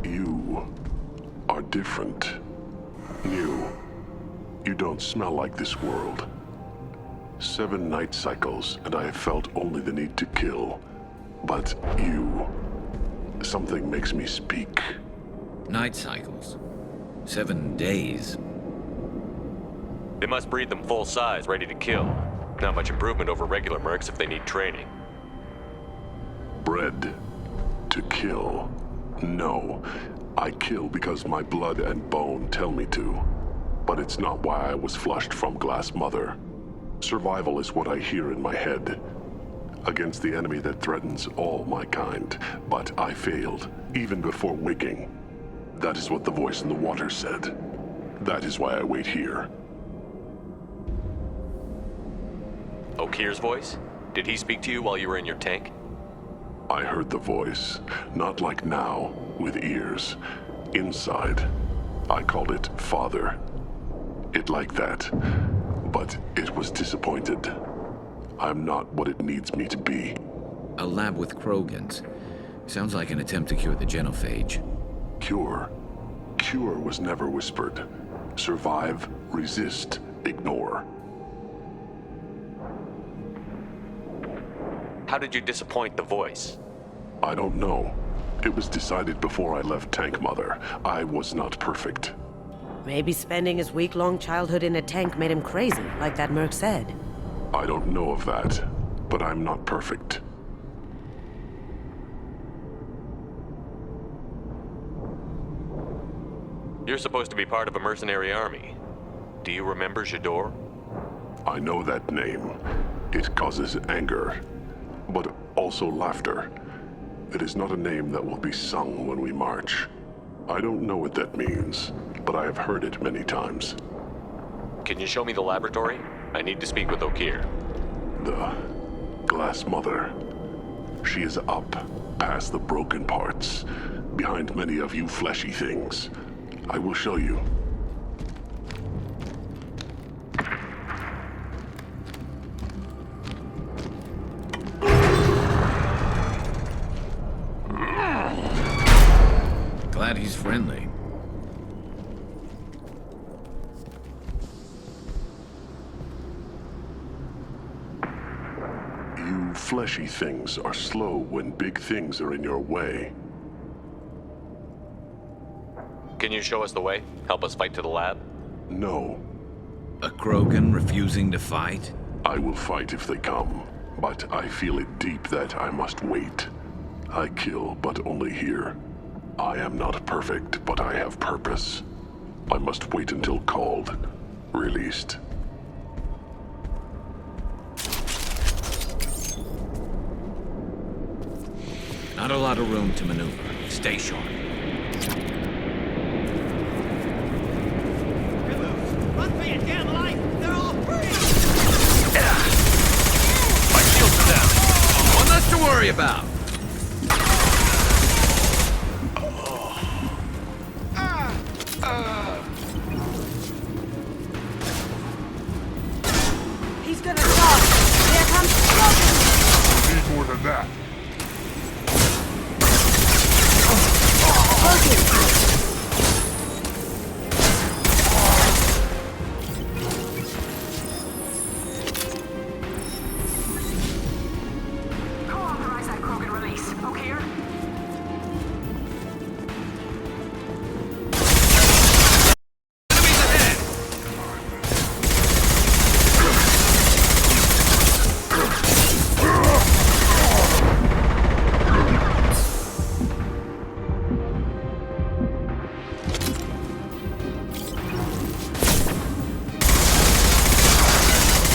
You are different. New. You don't smell like this world. 7 night cycles, and I have felt only the need to kill. But you... something makes me speak. Night cycles. 7 days. They must breed them full size, ready to kill. Not much improvement over regular mercs if they need training. Bred to kill. No. I kill because my blood and bone tell me to. But it's not why I was flushed from Glass Mother. Survival is what I hear in my head. Against the enemy that threatens all my kind. But I failed, even before waking. That is what the voice in the water said. That is why I wait here. Okir's voice? Did he speak to you while you were in your tank? I heard the voice, not like now, with ears. Inside. I called it Father. It like that, but it was disappointed. I'm not what it needs me to be. A lab with Krogans. Sounds like an attempt to cure the genophage. Cure? Cure was never whispered. Survive, resist, ignore. How did you disappoint the voice? I don't know. It was decided before I left Tank Mother. I was not perfect. Maybe spending his week-long childhood in a tank made him crazy, like that merc said. I don't know of that, but I'm not perfect. You're supposed to be part of a mercenary army. Do you remember Jador? I know that name. It causes anger, but also laughter. It is not a name that will be sung when we march. I don't know what that means, but I have heard it many times. Can you show me the laboratory? I need to speak with Okir. The Glass Mother. She is up, past the broken parts, behind many of you fleshy things. I will show you. Glad he's friendly. You fleshy things are slow when big things are in your way. Can you show us the way? Help us fight to the lab? No. A Krogan refusing to fight? I will fight if they come, but I feel it deep that I must wait. I kill, but only here. I am not perfect, but I have purpose. I must wait until called, released. Not a lot of room to maneuver. Stay sharp. Run for your damn life! They're all free! My shields are down. One less to worry about. He's gonna stop! Here comes Krogan! We need more than that. Co-authorize that Krogan release. Okir?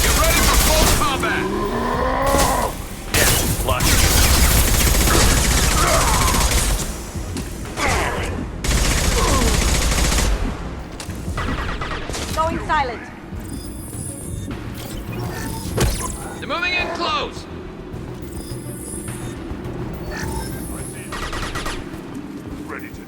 Get ready for full combat. Yes, luck. Going silent. They're moving in close. Ready to...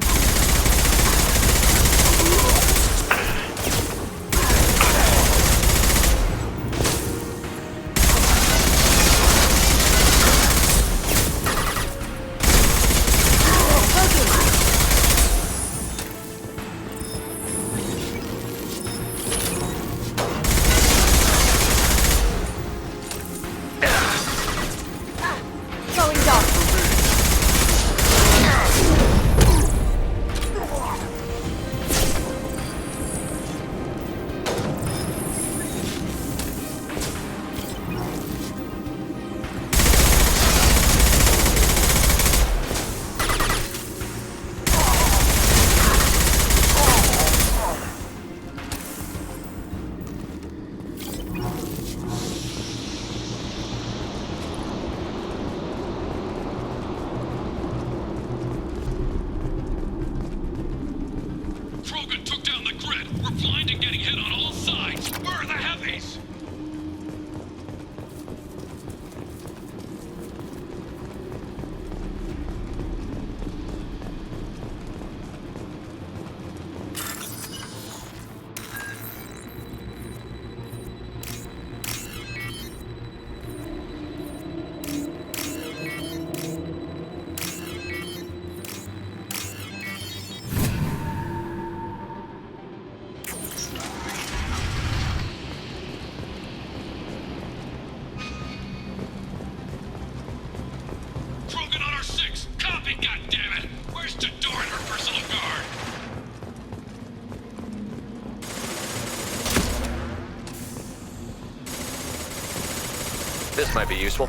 This might be useful.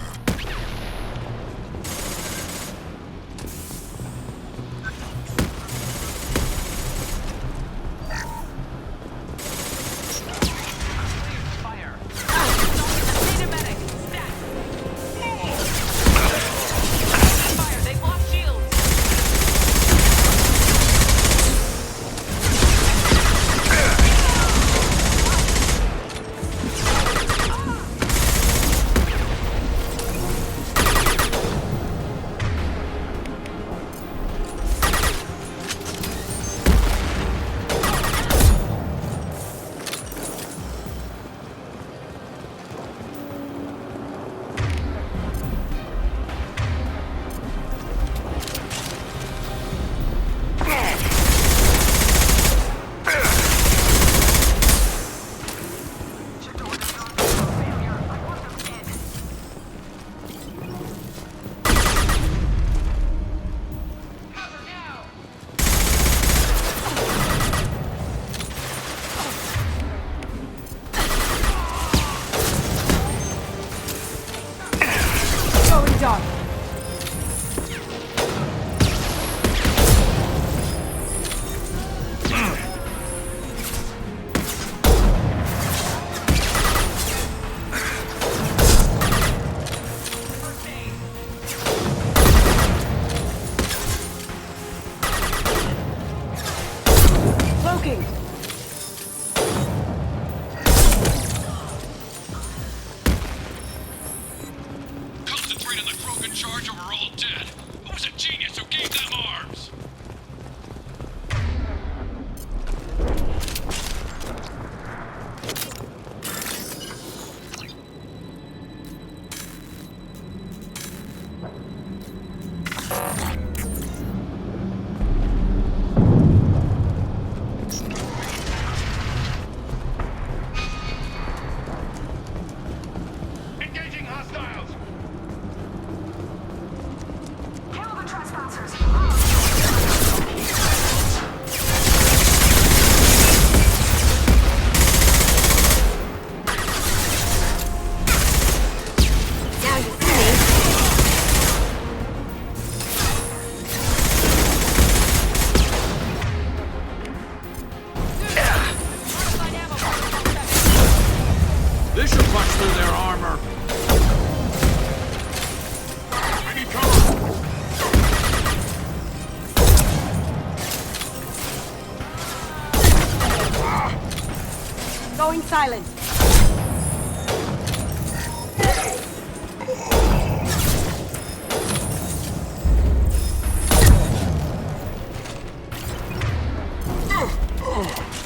Going silent.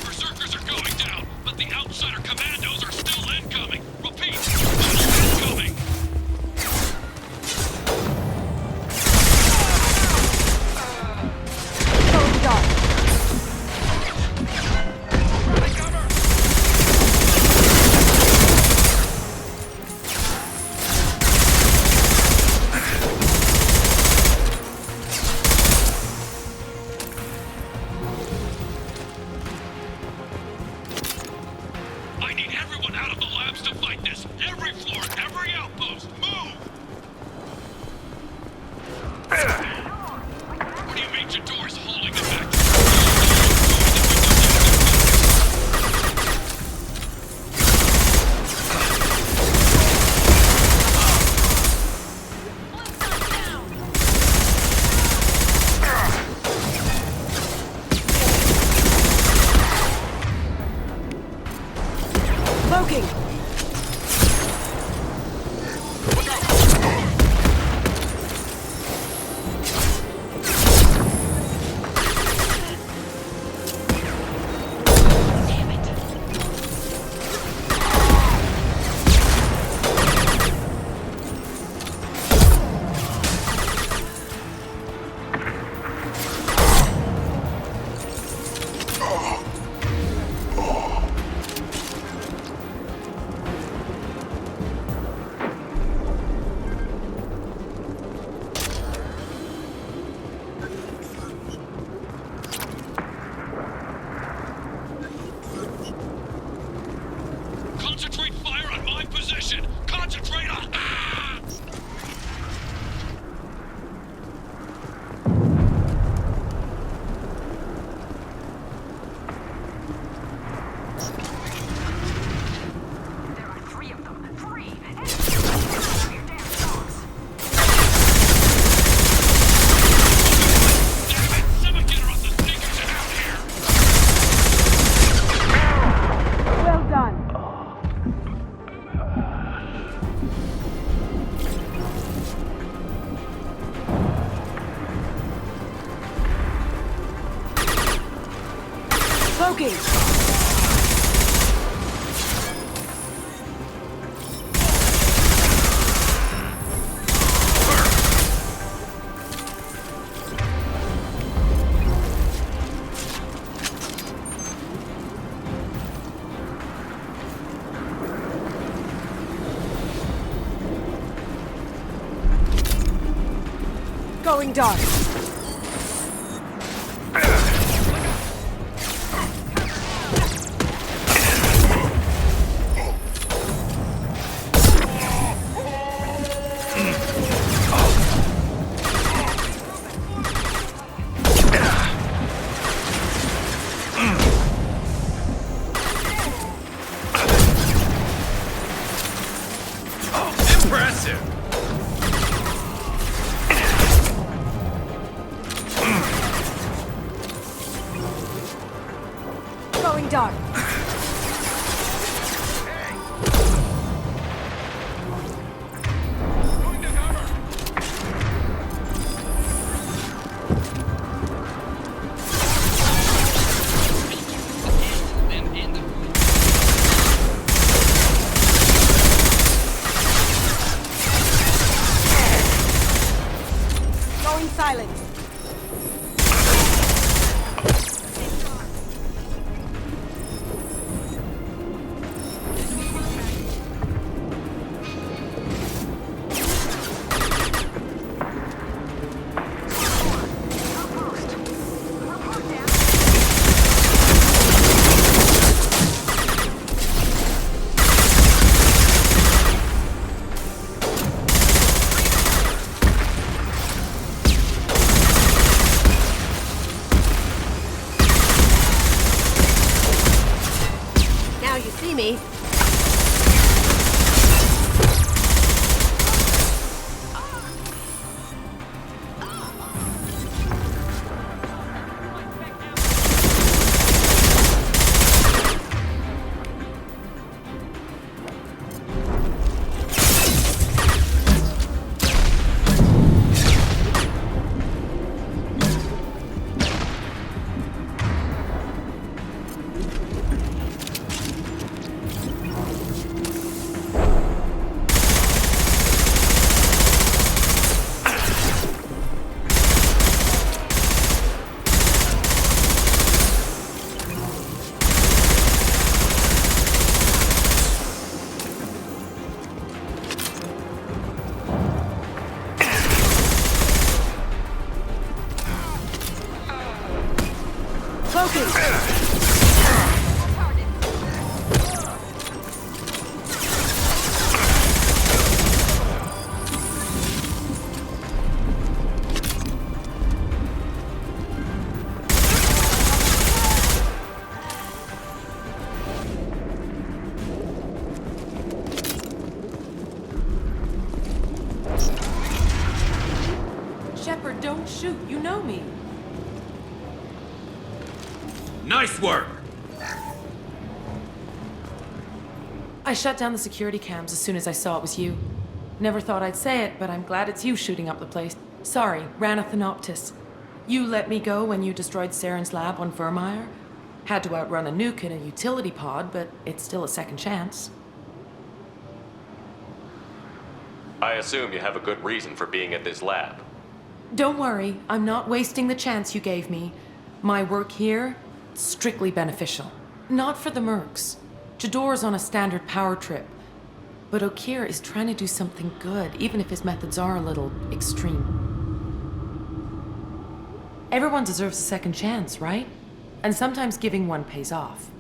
Berserkers are going down, but the outsider commandos are still incoming. Repeat, still incoming. Going dark. I need everyone out of the labs to fight this. Every floor, every outpost, move! What do you mean Jador's holding them back? Smoking. Cloaking! Going dark. Impressive! Going dark. Going silent. Now you see me. Cloaking! Shepard, don't shoot. You know me. Nice work! I shut down the security cams as soon as I saw it was you. Never thought I'd say it, but I'm glad it's you shooting up the place. Sorry, ran a Thanoptis. You let me go when you destroyed Saren's lab on Vermeer. Had to outrun a nuke in a utility pod, but it's still a second chance. I assume you have a good reason for being at this lab. Don't worry, I'm not wasting the chance you gave me. My work here, strictly beneficial. Not for the mercs. Jador's on a standard power trip. But Okir is trying to do something good, even if his methods are a little extreme. Everyone deserves a second chance, right? And sometimes giving one pays off.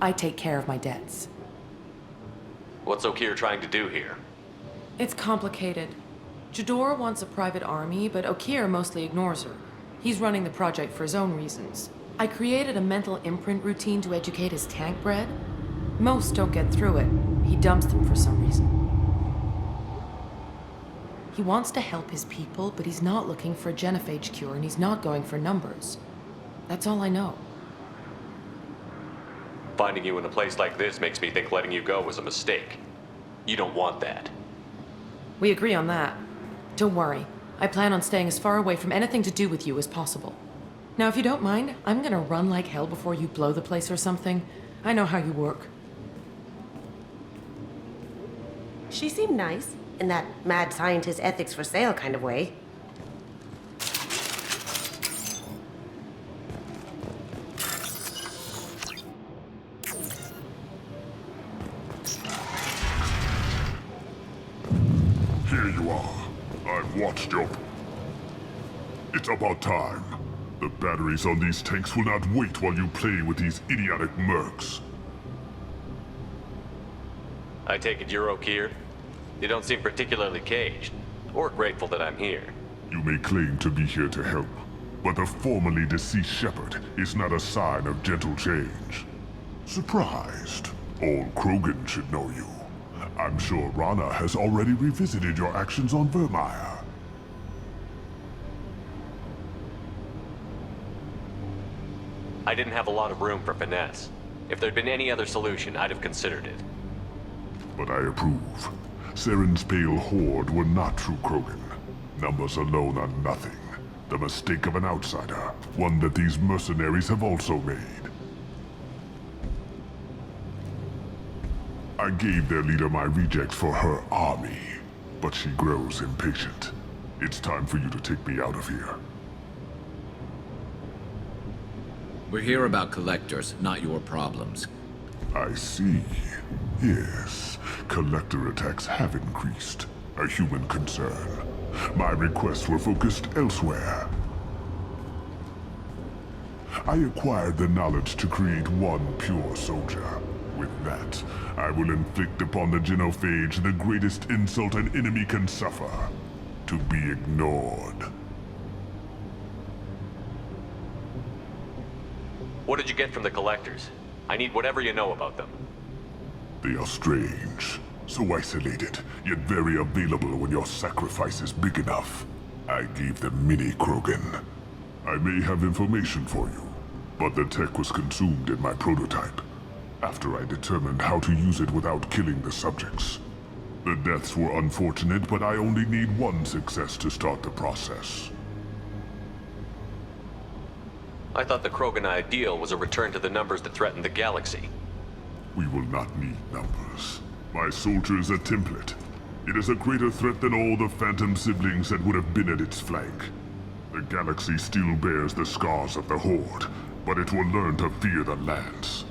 I take care of my debts. What's Okir trying to do here? It's complicated. Jador wants a private army, but Okir mostly ignores her. He's running the project for his own reasons. I created a mental imprint routine to educate his tank bred. Most don't get through it. He dumps them for some reason. He wants to help his people, but he's not looking for a genophage cure, and he's not going for numbers. That's all I know. Finding you in a place like this makes me think letting you go was a mistake. You don't want that. We agree on that. Don't worry. I plan on staying as far away from anything to do with you as possible. Now, if you don't mind, I'm gonna run like hell before you blow the place or something. I know how you work. She seemed nice, in that mad scientist ethics for sale kind of way. Here you are. I've watched your... It's about time. The batteries on these tanks will not wait while you play with these idiotic mercs. I take it you're okay here? You don't seem particularly caged, or grateful that I'm here. You may claim to be here to help, but the formerly deceased shepherd is not a sign of gentle change. Surprised? All Krogan should know you. I'm sure Rana has already revisited your actions on Vermeer. I didn't have a lot of room for finesse. If there'd been any other solution, I'd have considered it. But I approve. Saren's pale horde were not true Krogan. Numbers alone are nothing. The mistake of an outsider, one that these mercenaries have also made. I gave their leader my rejects for her army, but she grows impatient. It's time for you to take me out of here. We're here about collectors, not your problems. I see. Yes, collector attacks have increased. A human concern. My requests were focused elsewhere. I acquired the knowledge to create one pure soldier. With that, I will inflict upon the genophage the greatest insult an enemy can suffer. To be ignored. What did you get from the collectors? I need whatever you know about them. They are strange. So isolated, yet very available when your sacrifice is big enough. I gave them mini Krogan. I may have information for you, but the tech was consumed in my prototype. After I determined how to use it without killing the subjects. The deaths were unfortunate, but I only need one success to start the process. I thought the Krogan ideal was a return to the numbers that threatened the galaxy. We will not need numbers. My soldier is a template. It is a greater threat than all the Phantom siblings that would have been at its flank. The galaxy still bears the scars of the Horde, but it will learn to fear the Lance.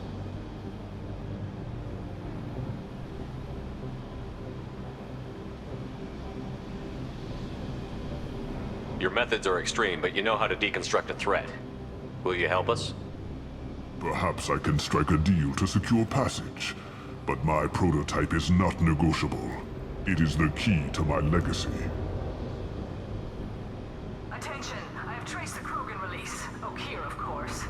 Your methods are extreme, but you know how to deconstruct a threat. Will you help us? Perhaps I can strike a deal to secure passage. But my prototype is not negotiable. It is the key to my legacy. Attention, I have traced the Krogan release. Okeer, of course.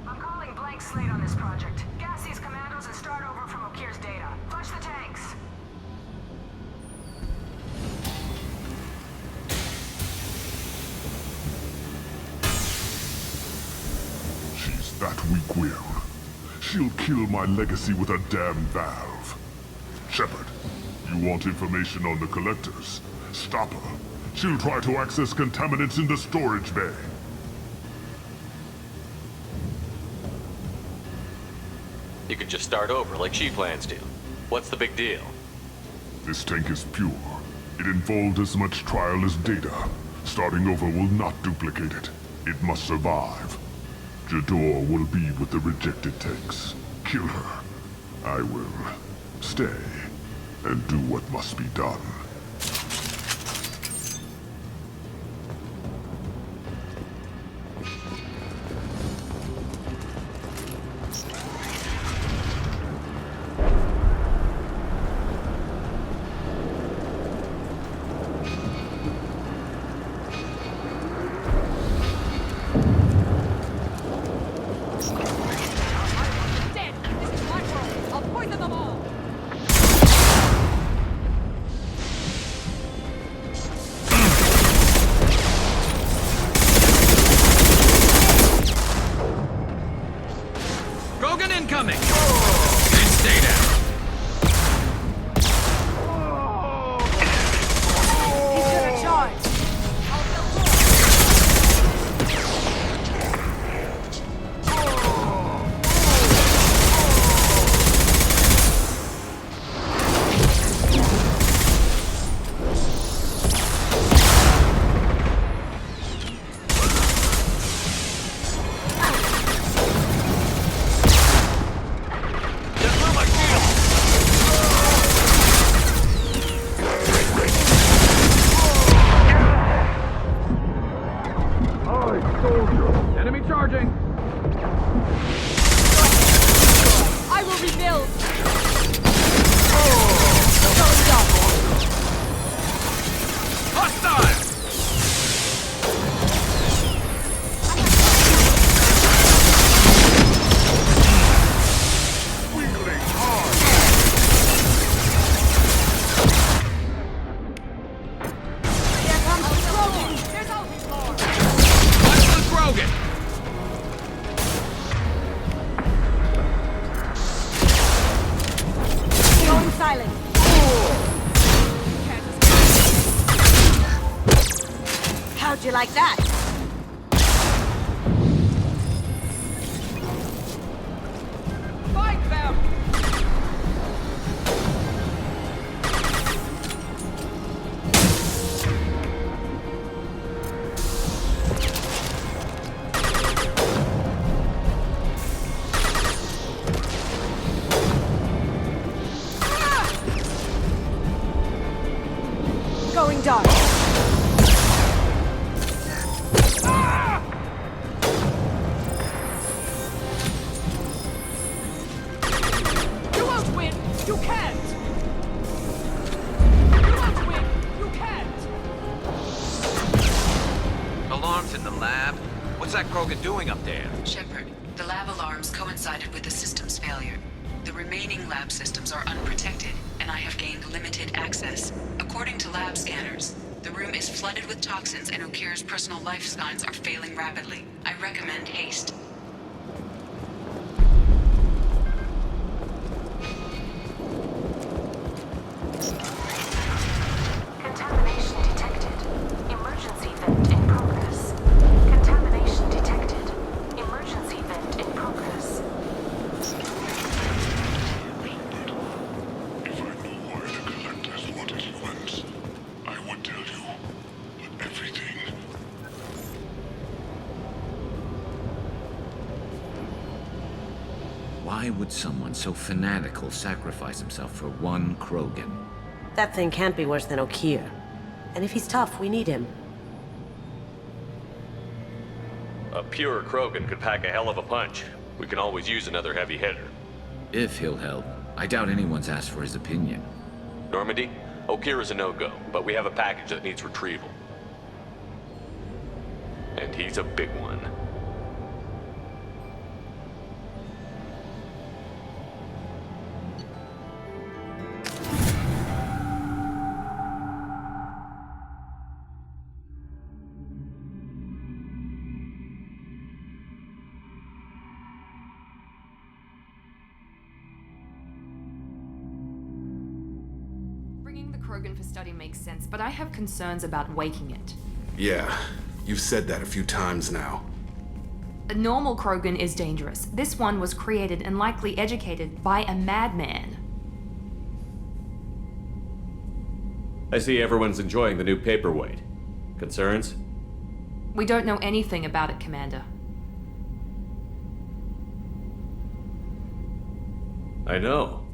I'm calling blank slate on this project. Gas these commandos and start over from Okeer's data. Flush the tanks. That weak-willed. She'll kill my legacy with a damn valve. Shepard, you want information on the collectors? Stop her. She'll try to access contaminants in the storage bay. You could just start over like she plans to. What's the big deal? This tank is pure. It involved as much trial as data. Starting over will not duplicate it. It must survive. Jador will be with the rejected tanks. Kill her. I will stay and do what must be done. How'd you like that? Fight them! Going dark. You won't win! You can't! You won't win! You can't! Alarms in the lab? What's that Krogan doing up there? Shepard, the lab alarms coincided with the system's failure. The remaining lab systems are unprotected, and I have gained limited access. According to lab scanners, the room is flooded with toxins and Okir's personal life signs are failing rapidly. I recommend haste. Contamination detected. Emergency vent in progress. Contamination detected. Emergency vent in progress. If I knew why the Collectors wanted humans, I would tell you. But everything... Why would someone so fanatical sacrifice himself for one Krogan? That thing can't be worse than Okir. And if he's tough, we need him. A pure Krogan could pack a hell of a punch. We can always use another heavy hitter. If he'll help. I doubt anyone's asked for his opinion. Normandy, Okir is a no-go, but we have a package that needs retrieval. And he's a big one. Bringing the Krogan for study makes sense, but I have concerns about waking it. Yeah, you've said that a few times now. A normal Krogan is dangerous. This one was created and likely educated by a madman. I see everyone's enjoying the new paperweight. Concerns? We don't know anything about it, Commander. I know.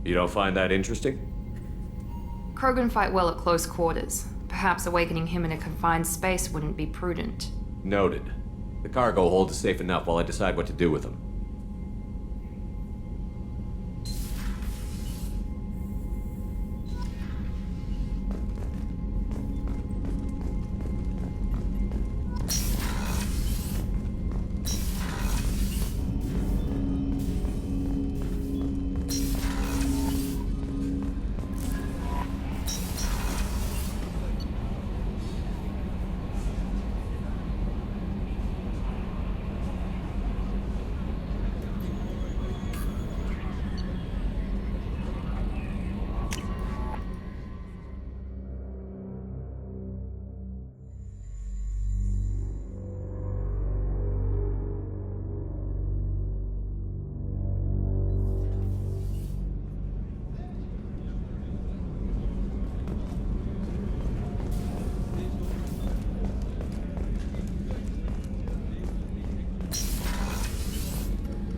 You don't find that interesting? Krogan fight well at close quarters. Perhaps awakening him in a confined space wouldn't be prudent. Noted. The cargo hold is safe enough while I decide what to do with them.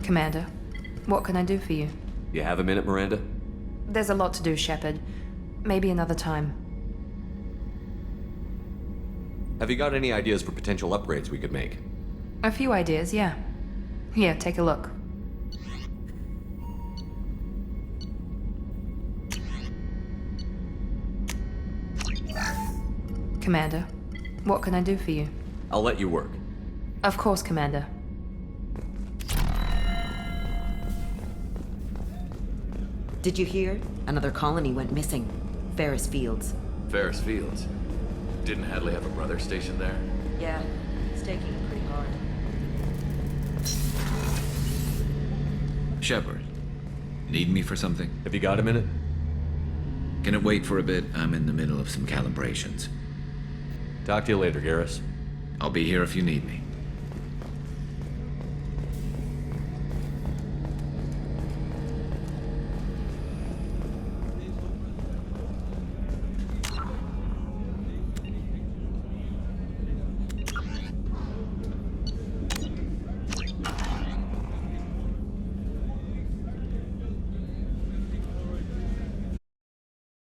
Commander, what can I do for you? You have a minute, Miranda? There's a lot to do, Shepard. Maybe another time. Have you got any ideas for potential upgrades we could make? A few ideas, yeah. Here, take a look. Commander, what can I do for you? I'll let you work. Of course, Commander. Did you hear? Another colony went missing. Ferris Fields. Ferris Fields. Didn't Hadley have a brother stationed there? Yeah, it's taking it pretty hard. Shepard, need me for something? Have you got a minute? Can it wait for a bit? I'm in the middle of some calibrations. Talk to you later, Garrus. I'll be here if you need me.